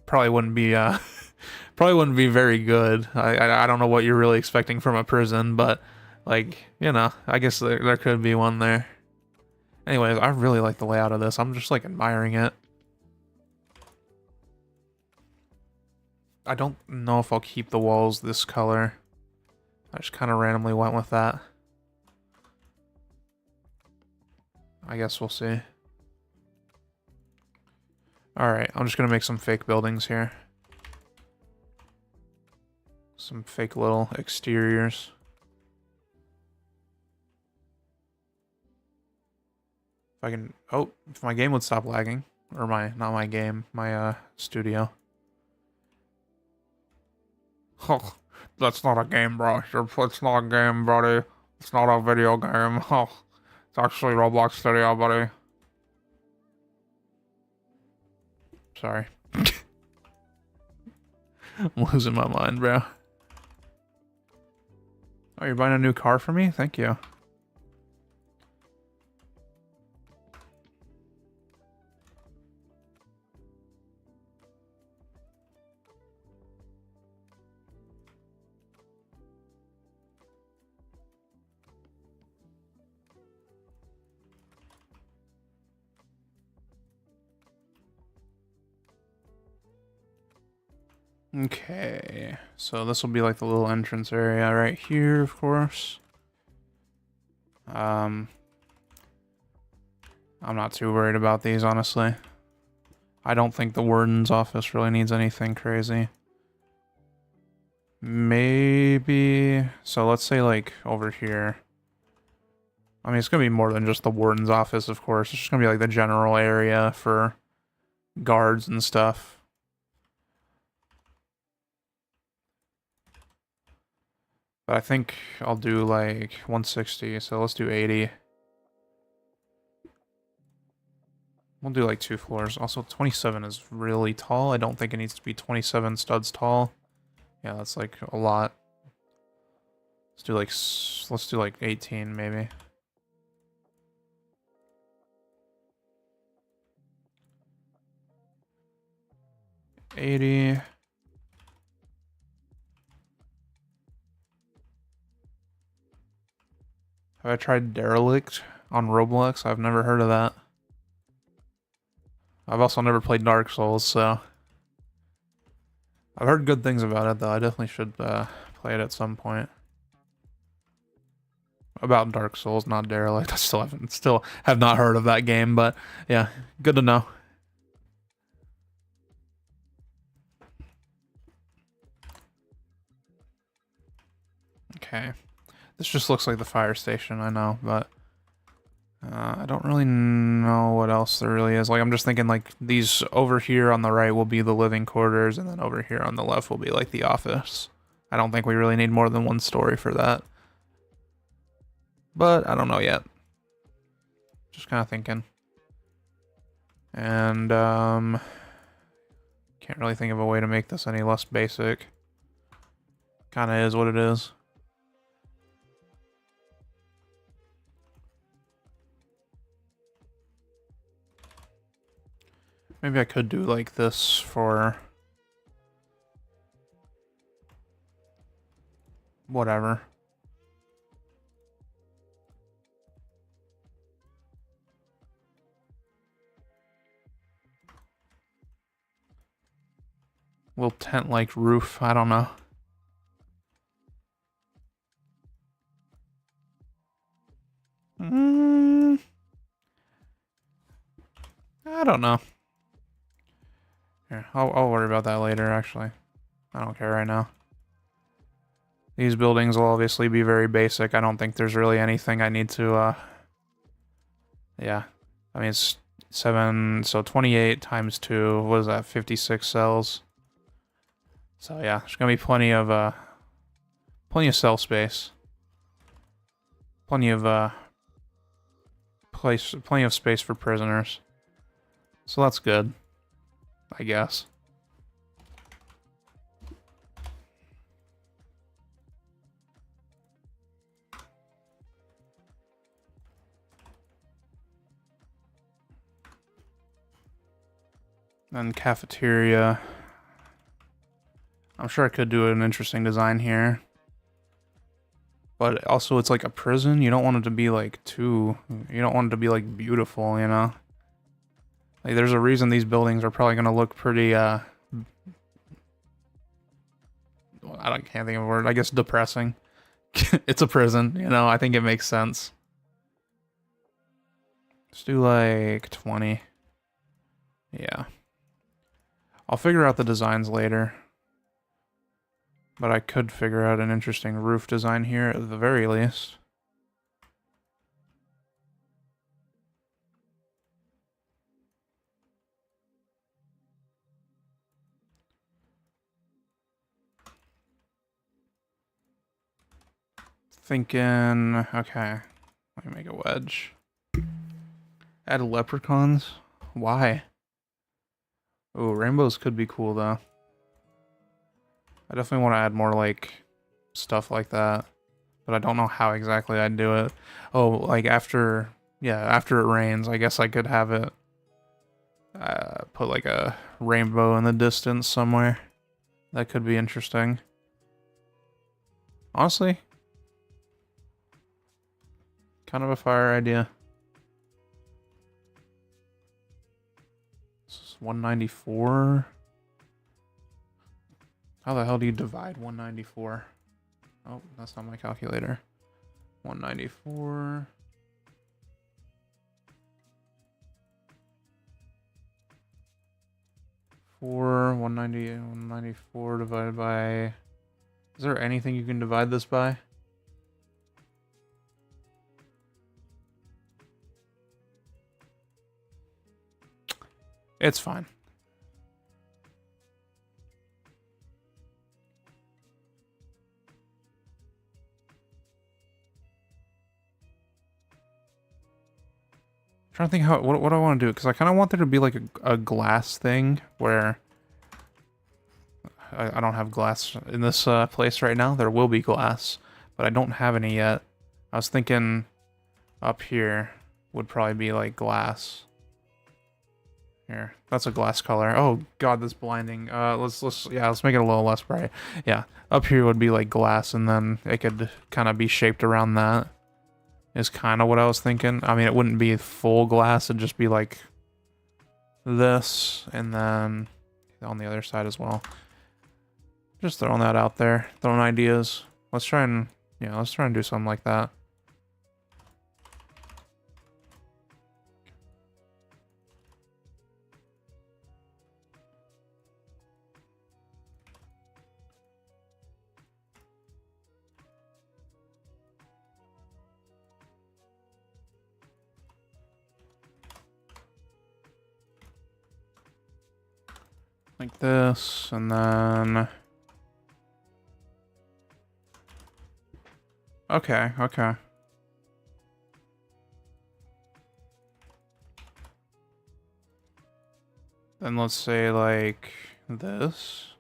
Probably wouldn't be probably wouldn't be very good. I don't know what you're really expecting from a prison, but like, you know, I guess there could be one there. Anyways, I really like the layout of this. I'm just like admiring it. I don't know if I'll keep the walls this color. I just kind of randomly went with that. I guess we'll see. Alright, I'm just gonna make some fake buildings here. Some fake little exteriors. If I can, oh, if my game would stop lagging, or not my game, my studio. Oh, that's not a game, bro. It's not a game, buddy. It's not a video game. Oh, it's actually Roblox Studio, buddy. Sorry. I'm losing my mind, bro. Oh, you're buying a new car for me? Thank you. Okay, so this will be like the little entrance area right here, of course. I'm not too worried about these, honestly. I don't think the warden's office really needs anything crazy. Maybe, so let's say like over here. I mean, it's gonna be more than just the warden's office, of course. It's just gonna be like the general area for guards and stuff. But I think I'll do like 160, so let's do 80. We'll do like 2 floors. Also, 27 is really tall. I don't think it needs to be 27 studs tall. Yeah, that's like a lot. Let's do like 18 maybe. $80. Have I tried Derelict on Roblox? I've never heard of that. I've also never played Dark Souls, so I've heard good things about it, though. I definitely should play it at some point. About Dark Souls, not Derelict. I still have not heard of that game, but yeah, good to know. Okay. This just looks like the fire station, I know, but I don't really know what else there really is. Like, I'm just thinking, like, these over here on the right will be the living quarters, and then over here on the left will be, like, the office. I don't think we really need more than one story for that. But I don't know yet. Just kind of thinking. And, can't really think of a way to make this any less basic. Kind of is what it is. Maybe I could do like this for whatever. Little tent-like roof, I don't know. I don't know. Here, I'll worry about that later, actually. I don't care right now. These buildings will obviously be very basic. I don't think there's really anything I need to, yeah. I mean, it's 7, so 28 times 2, what is that, 56 cells? So yeah, there's gonna be plenty of cell space. Plenty of, plenty of space for prisoners. So that's good, I guess. Then cafeteria. I'm sure I could do an interesting design here. But also it's like a prison. You don't want it to be like you don't want it to be like beautiful, you know? Like there's a reason these buildings are probably gonna look pretty I can't think of a word. I guess depressing. It's a prison, you know, I think it makes sense. Let's do like 20. Yeah. I'll figure out the designs later. But I could figure out an interesting roof design here at the very least. Thinking, okay, let me make a wedge. Add leprechauns? Why? Oh, rainbows could be cool though. I definitely want to add more like stuff like that, but I don't know how exactly I'd do it. Oh, like after, yeah, after it rains, I guess I could have it put like a rainbow in the distance somewhere. That could be interesting. Honestly, kind of a fire idea. This is 194. How the hell do you divide 194? Oh, that's not my calculator. 194. 194 divided by... Is there anything you can divide this by? It's fine. I'm trying to think how what I want to do, because I kind of want there to be like a glass thing where I don't have glass in this place right now. There will be glass, but I don't have any yet. I was thinking up here would probably be like glass. Here, that's a glass color. Oh god, that's blinding. Let's make it a little less bright. Yeah, up here would be like glass, and then it could kind of be shaped around that. Is kind of what I was thinking. I mean, it wouldn't be full glass. It'd just be like this, and then on the other side as well. Just throwing that out there, throwing ideas. Let's try and do something like that. Like this, and then... Okay. Then let's say like this.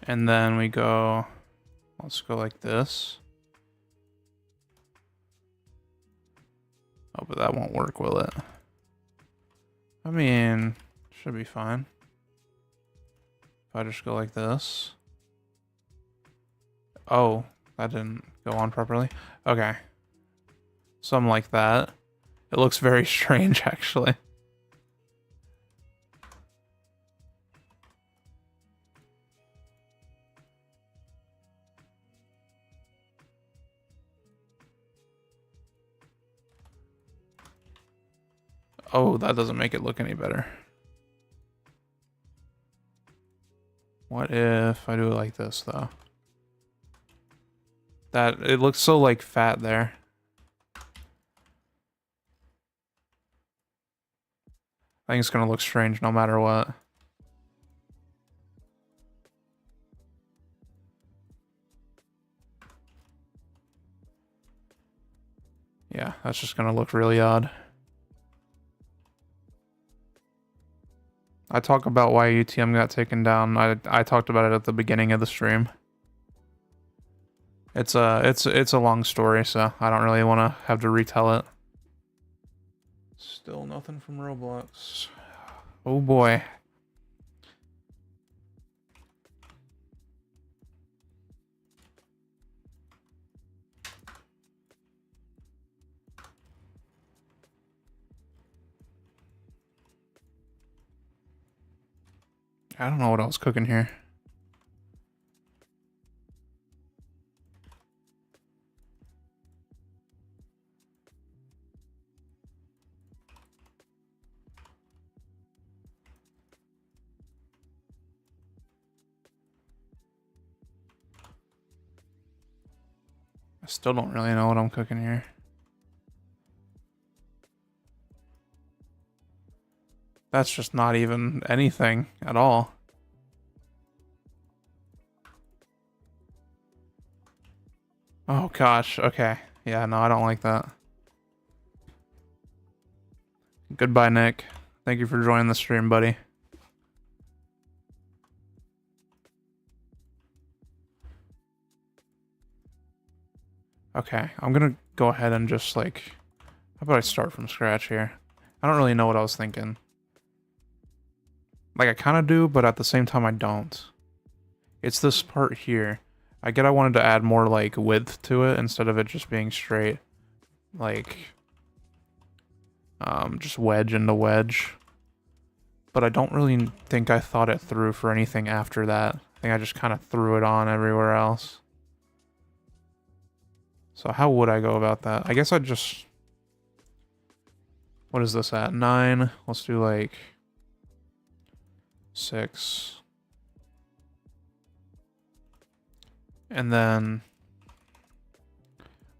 And then we go... Let's go like this. Oh, but that won't work, will it? I mean, should be fine. If I just go like this. Oh, that didn't go on properly. Okay. Something like that. It looks very strange, actually. Oh, that doesn't make it look any better. What if I do it like this, though? That, it looks so, like, fat there. I think it's gonna look strange no matter what. Yeah, that's just gonna look really odd. I talk about why UTM got taken down. I talked about it at the beginning of the stream. It's a long story, so I don't really want to have to retell it. Still nothing from Roblox. Oh boy. I don't know what I was cooking here. still don't really know what I'm cooking here. That's just not even anything at all. Oh gosh, okay. Yeah, no, I don't like that. Goodbye, Nick. Thank you for joining the stream, buddy. Okay, I'm gonna go ahead and just like... How about I start from scratch here? I don't really know what I was thinking. Like, I kind of do, but at the same time I don't. It's this part here. I get I wanted to add more, like, width to it instead of it just being straight. Like... just wedge into wedge. But I don't really think I thought it through for anything after that. I think I just kind of threw it on everywhere else. So how would I go about that? I guess I'd just... What is this at? 9. Let's do like... 6. And then...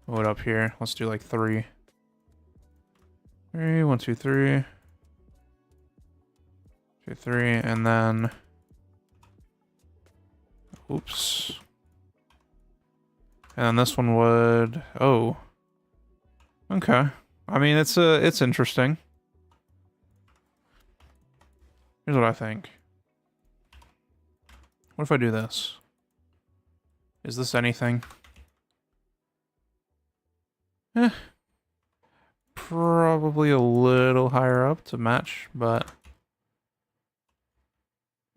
What up here? Let's do like 3. 3, 1, 2, 3. 2, 3, and then... Oops. And then this one would... Oh. Okay. I mean, it's interesting. Here's what I think. What if I do this? Is this anything? Probably a little higher up to match, but...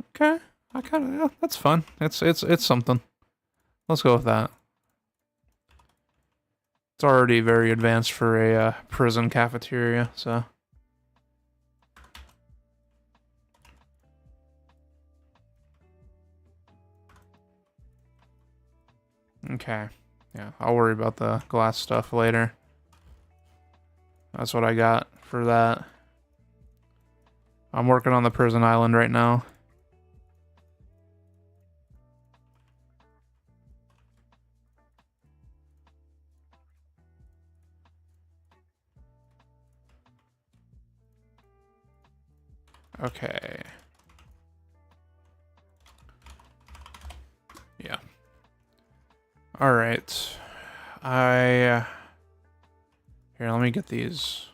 Okay. I kind of... Yeah, that's fun. It's something. Let's go with that. It's already very advanced for a prison cafeteria, so... Okay. Yeah, I'll worry about the glass stuff later. That's what I got for that. I'm working on the prison island right now. Okay. Yeah. All right. Here, let me get these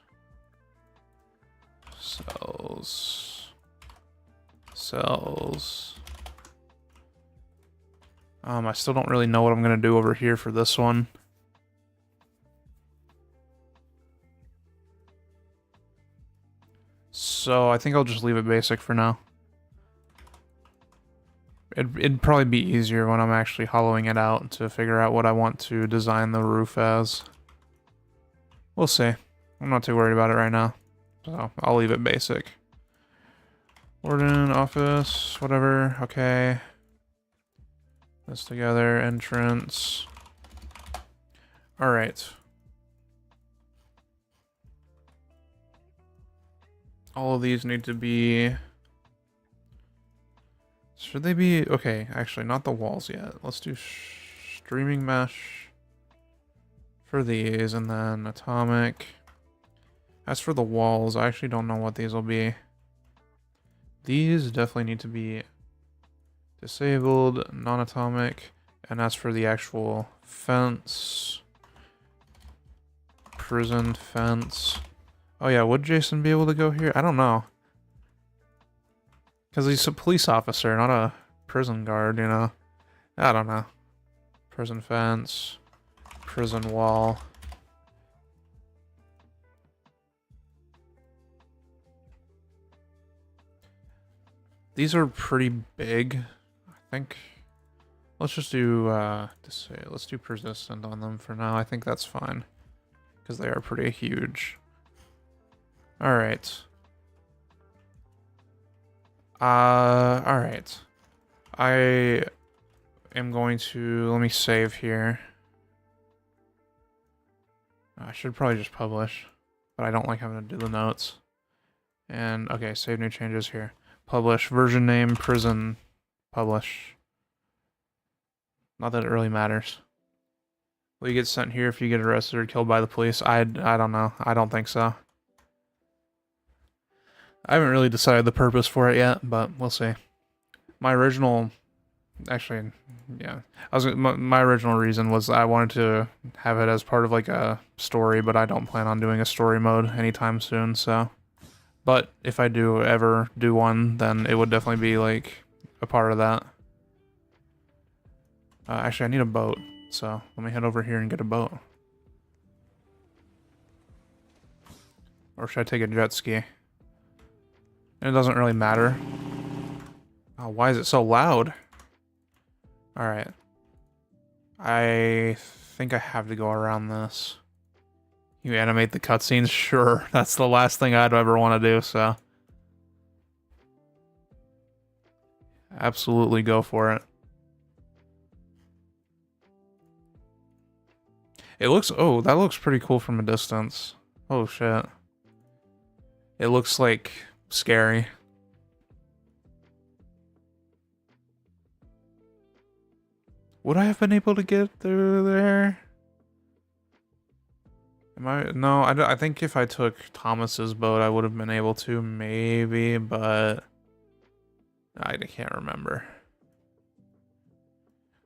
cells. I still don't really know what I'm gonna do over here for this one. So I think I'll just leave it basic for now. It'd probably be easier when I'm actually hollowing it out to figure out what I want to design the roof as. We'll see. I'm not too worried about it right now. So I'll leave it basic. Warden, office, whatever. Okay. This together, entrance. Alright. All of these need to be... Should they be... Okay, actually, not the walls yet. Let's do streaming mesh for these, and then atomic. As for the walls, I actually don't know what these will be. These definitely need to be disabled, non-atomic. And as for the actual fence... Prison fence... Oh yeah, would Jason be able to go here? I don't know. Because he's a police officer, not a prison guard, you know? I don't know. Prison fence. Prison wall. These are pretty big, I think. Let's just do, let's do persistent on them for now. I think that's fine. Because they are pretty huge. Alright. Alright. I am going to... Let me save here. I should probably just publish. But I don't like having to do the notes. And, okay, save new changes here. Publish. Version name, prison. Publish. Not that it really matters. Will you get sent here if you get arrested or killed by the police? I don't know. I don't think so. I haven't really decided the purpose for it yet, but we'll see. My original... Actually, yeah. My original reason was I wanted to have it as part of like a story, but I don't plan on doing a story mode anytime soon, so... But if I do ever do one, then it would definitely be like a part of that. Actually, I need a boat, so let me head over here and get a boat. Or should I take a jet ski? And it doesn't really matter. Oh, why is it so loud? Alright. I think I have to go around this. You animate the cutscenes? Sure. That's the last thing I'd ever want to do, so. Absolutely go for it. It looks... Oh, that looks pretty cool from a distance. Oh, shit. It looks, like, scary. Would I have been able to get through there? Am I... No, I think if I took Thomas's boat, I would have been able to, maybe, but... I can't remember.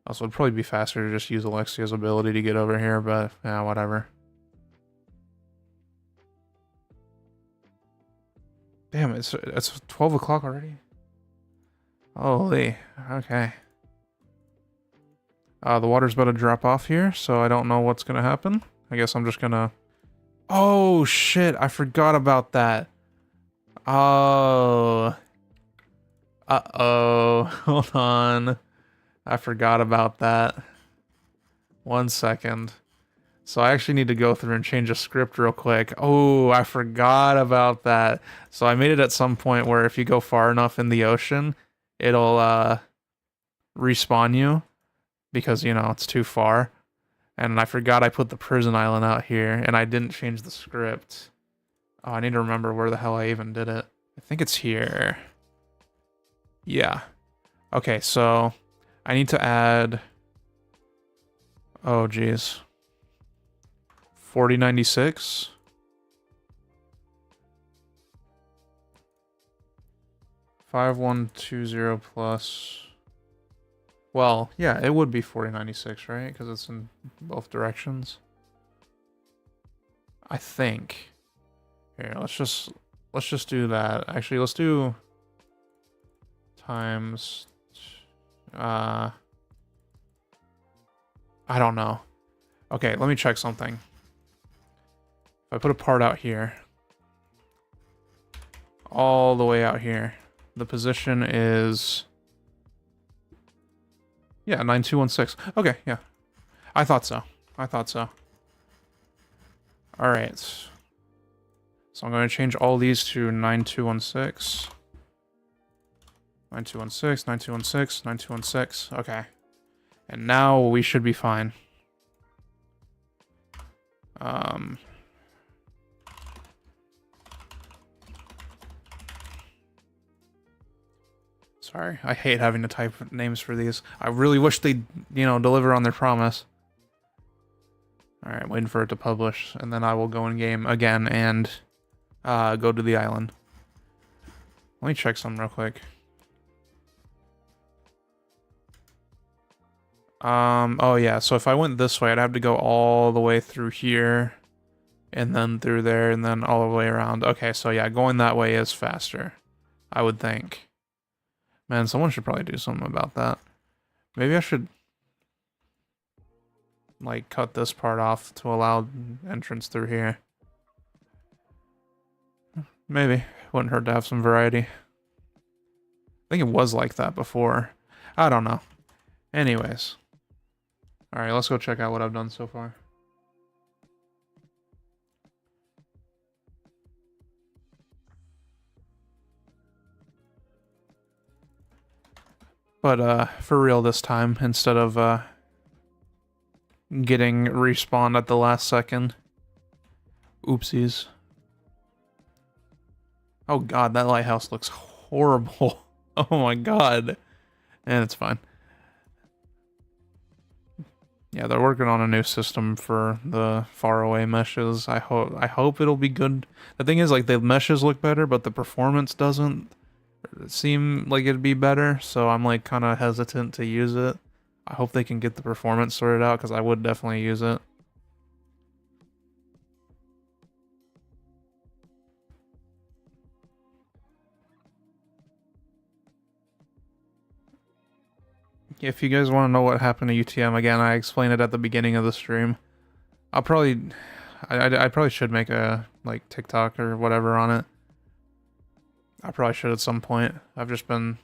Also, it'd probably be faster to just use Alexia's ability to get over here, but yeah, whatever. Damn, it's 12 o'clock already? Holy, okay. The water's about to drop off here, so I don't know what's gonna happen. I guess I'm just gonna... Oh, shit, I forgot about that. Oh. Uh-oh, hold on. I forgot about that. 1 second. So I actually need to go through and change a script real quick. Oh, I forgot about that. So I made it at some point where if you go far enough in the ocean, it'll respawn you because, you know, it's too far. And I forgot I put the prison island out here and I didn't change the script. Oh, I need to remember where the hell I even did it. I think it's here. Yeah. Okay, so I need to add... Oh, geez. 4096? $5120 plus... Well, yeah, it would be 4096, right? Because it's in both directions. I think. Here, let's just do that. Actually, let's do... times... I don't know. Okay, let me check something. If I put a part out here, all the way out here, the position is... Yeah, 9216. Okay, yeah. I thought so. I thought so. Alright. So I'm going to change all these to 9216. 9216, 9216, 9216. Okay. And now we should be fine. Sorry, I hate having to type names for these. I really wish they'd, you know, deliver on their promise. Alright, waiting for it to publish, and then I will go in game again and go to the island. Let me check something real quick. Oh yeah, so if I went this way, I'd have to go all the way through here, and then through there, and then all the way around. Okay, so yeah, going that way is faster, I would think. Man, someone should probably do something about that. Maybe I should, like, cut this part off to allow entrance through here. Maybe. Wouldn't hurt to have some variety. I think it was like that before. I don't know. Anyways. Alright, let's go check out what I've done so far. But, for real this time, instead of, getting respawned at the last second. Oopsies. Oh god, that lighthouse looks horrible. Oh my god. And it's fine. Yeah, they're working on a new system for the faraway meshes. I hope it'll be good. The thing is, like, the meshes look better, but the performance doesn't seem like it'd be better, so I'm like kind of hesitant to use it. I hope they can get the performance sorted out, because I would definitely use it. If you guys want to know what happened to UTM, again, I explained it at the beginning of the stream. I probably should make a, like, TikTok or whatever on it. I probably should at some point. I've just been...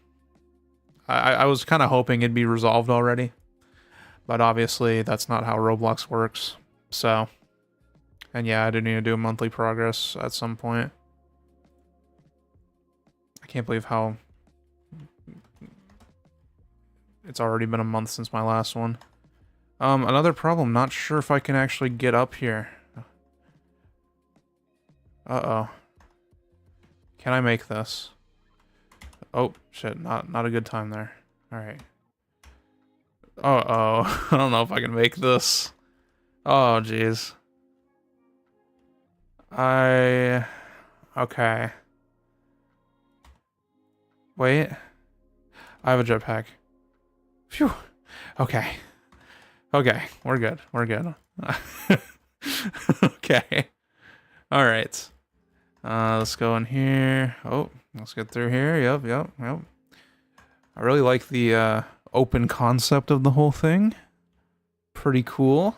I was kind of hoping it'd be resolved already. But obviously, that's not how Roblox works. So... And yeah, I do need to do monthly progress at some point. I can't believe how... It's already been a month since my last one. Another problem, not sure if I can actually get up here. Uh-oh. Can I make this? Oh, shit, not a good time there. Alright. Uh-oh. I don't know if I can make this. Oh, jeez. Okay. Wait. I have a jetpack. Phew. Okay. Okay, we're good. We're good. Okay. Alright. Let's go in here. Oh, let's get through here. Yep. I really like the open concept of the whole thing. Pretty cool.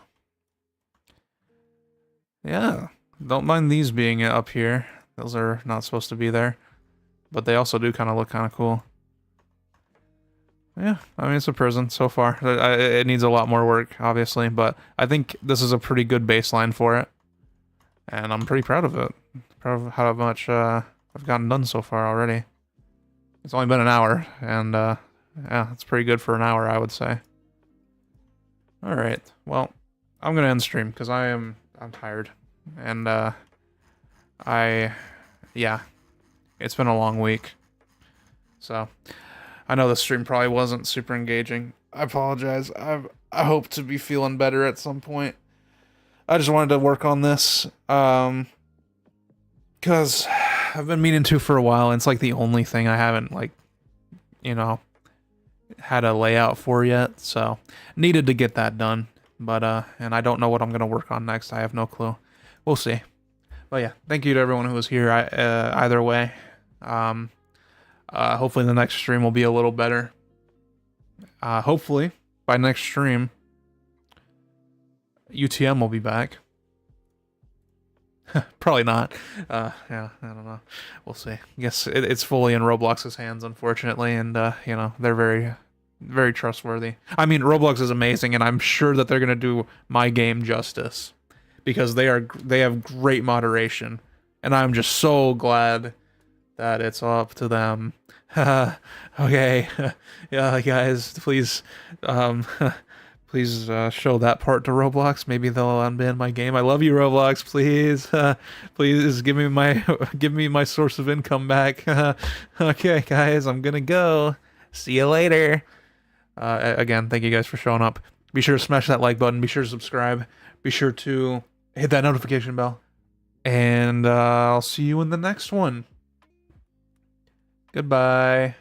Yeah. Don't mind these being up here. Those are not supposed to be there. But they also do kind of look kind of cool. Yeah, I mean, it's a prison so far. It needs a lot more work, obviously, but I think this is a pretty good baseline for it. And I'm pretty proud of it. Proud of how much I've gotten done so far already. It's only been an hour, and yeah, it's pretty good for an hour, I would say. Alright, well, I'm gonna end stream, because I'm tired. And, yeah, it's been a long week. So... I know the stream probably wasn't super engaging. I apologize. I hope to be feeling better at some point. I just wanted to work on this. Because I've been meaning to for a while. And it's like the only thing I haven't, like, you know, had a layout for yet. So, needed to get that done. But, and I don't know what I'm going to work on next. I have no clue. We'll see. But yeah, thank you to everyone who was here either way. Hopefully the next stream will be a little better. Hopefully, by next stream, UTM will be back. Probably not. Yeah, I don't know. We'll see. I guess it's fully in Roblox's hands, unfortunately, and, you know, they're very, very trustworthy. I mean, Roblox is amazing, and I'm sure that they're going to do my game justice, because they have great moderation, and I'm just so glad that it's up to them. Okay. Yeah, guys, please, please show that part to Roblox. Maybe they'll unban my game. I love you, Roblox. Please, please give me my source of income back. Okay, guys, I'm gonna go. See you later. Again, thank you guys for showing up. Be sure to smash that like button. Be sure to subscribe. Be sure to hit that notification bell. And I'll see you in the next one. Goodbye.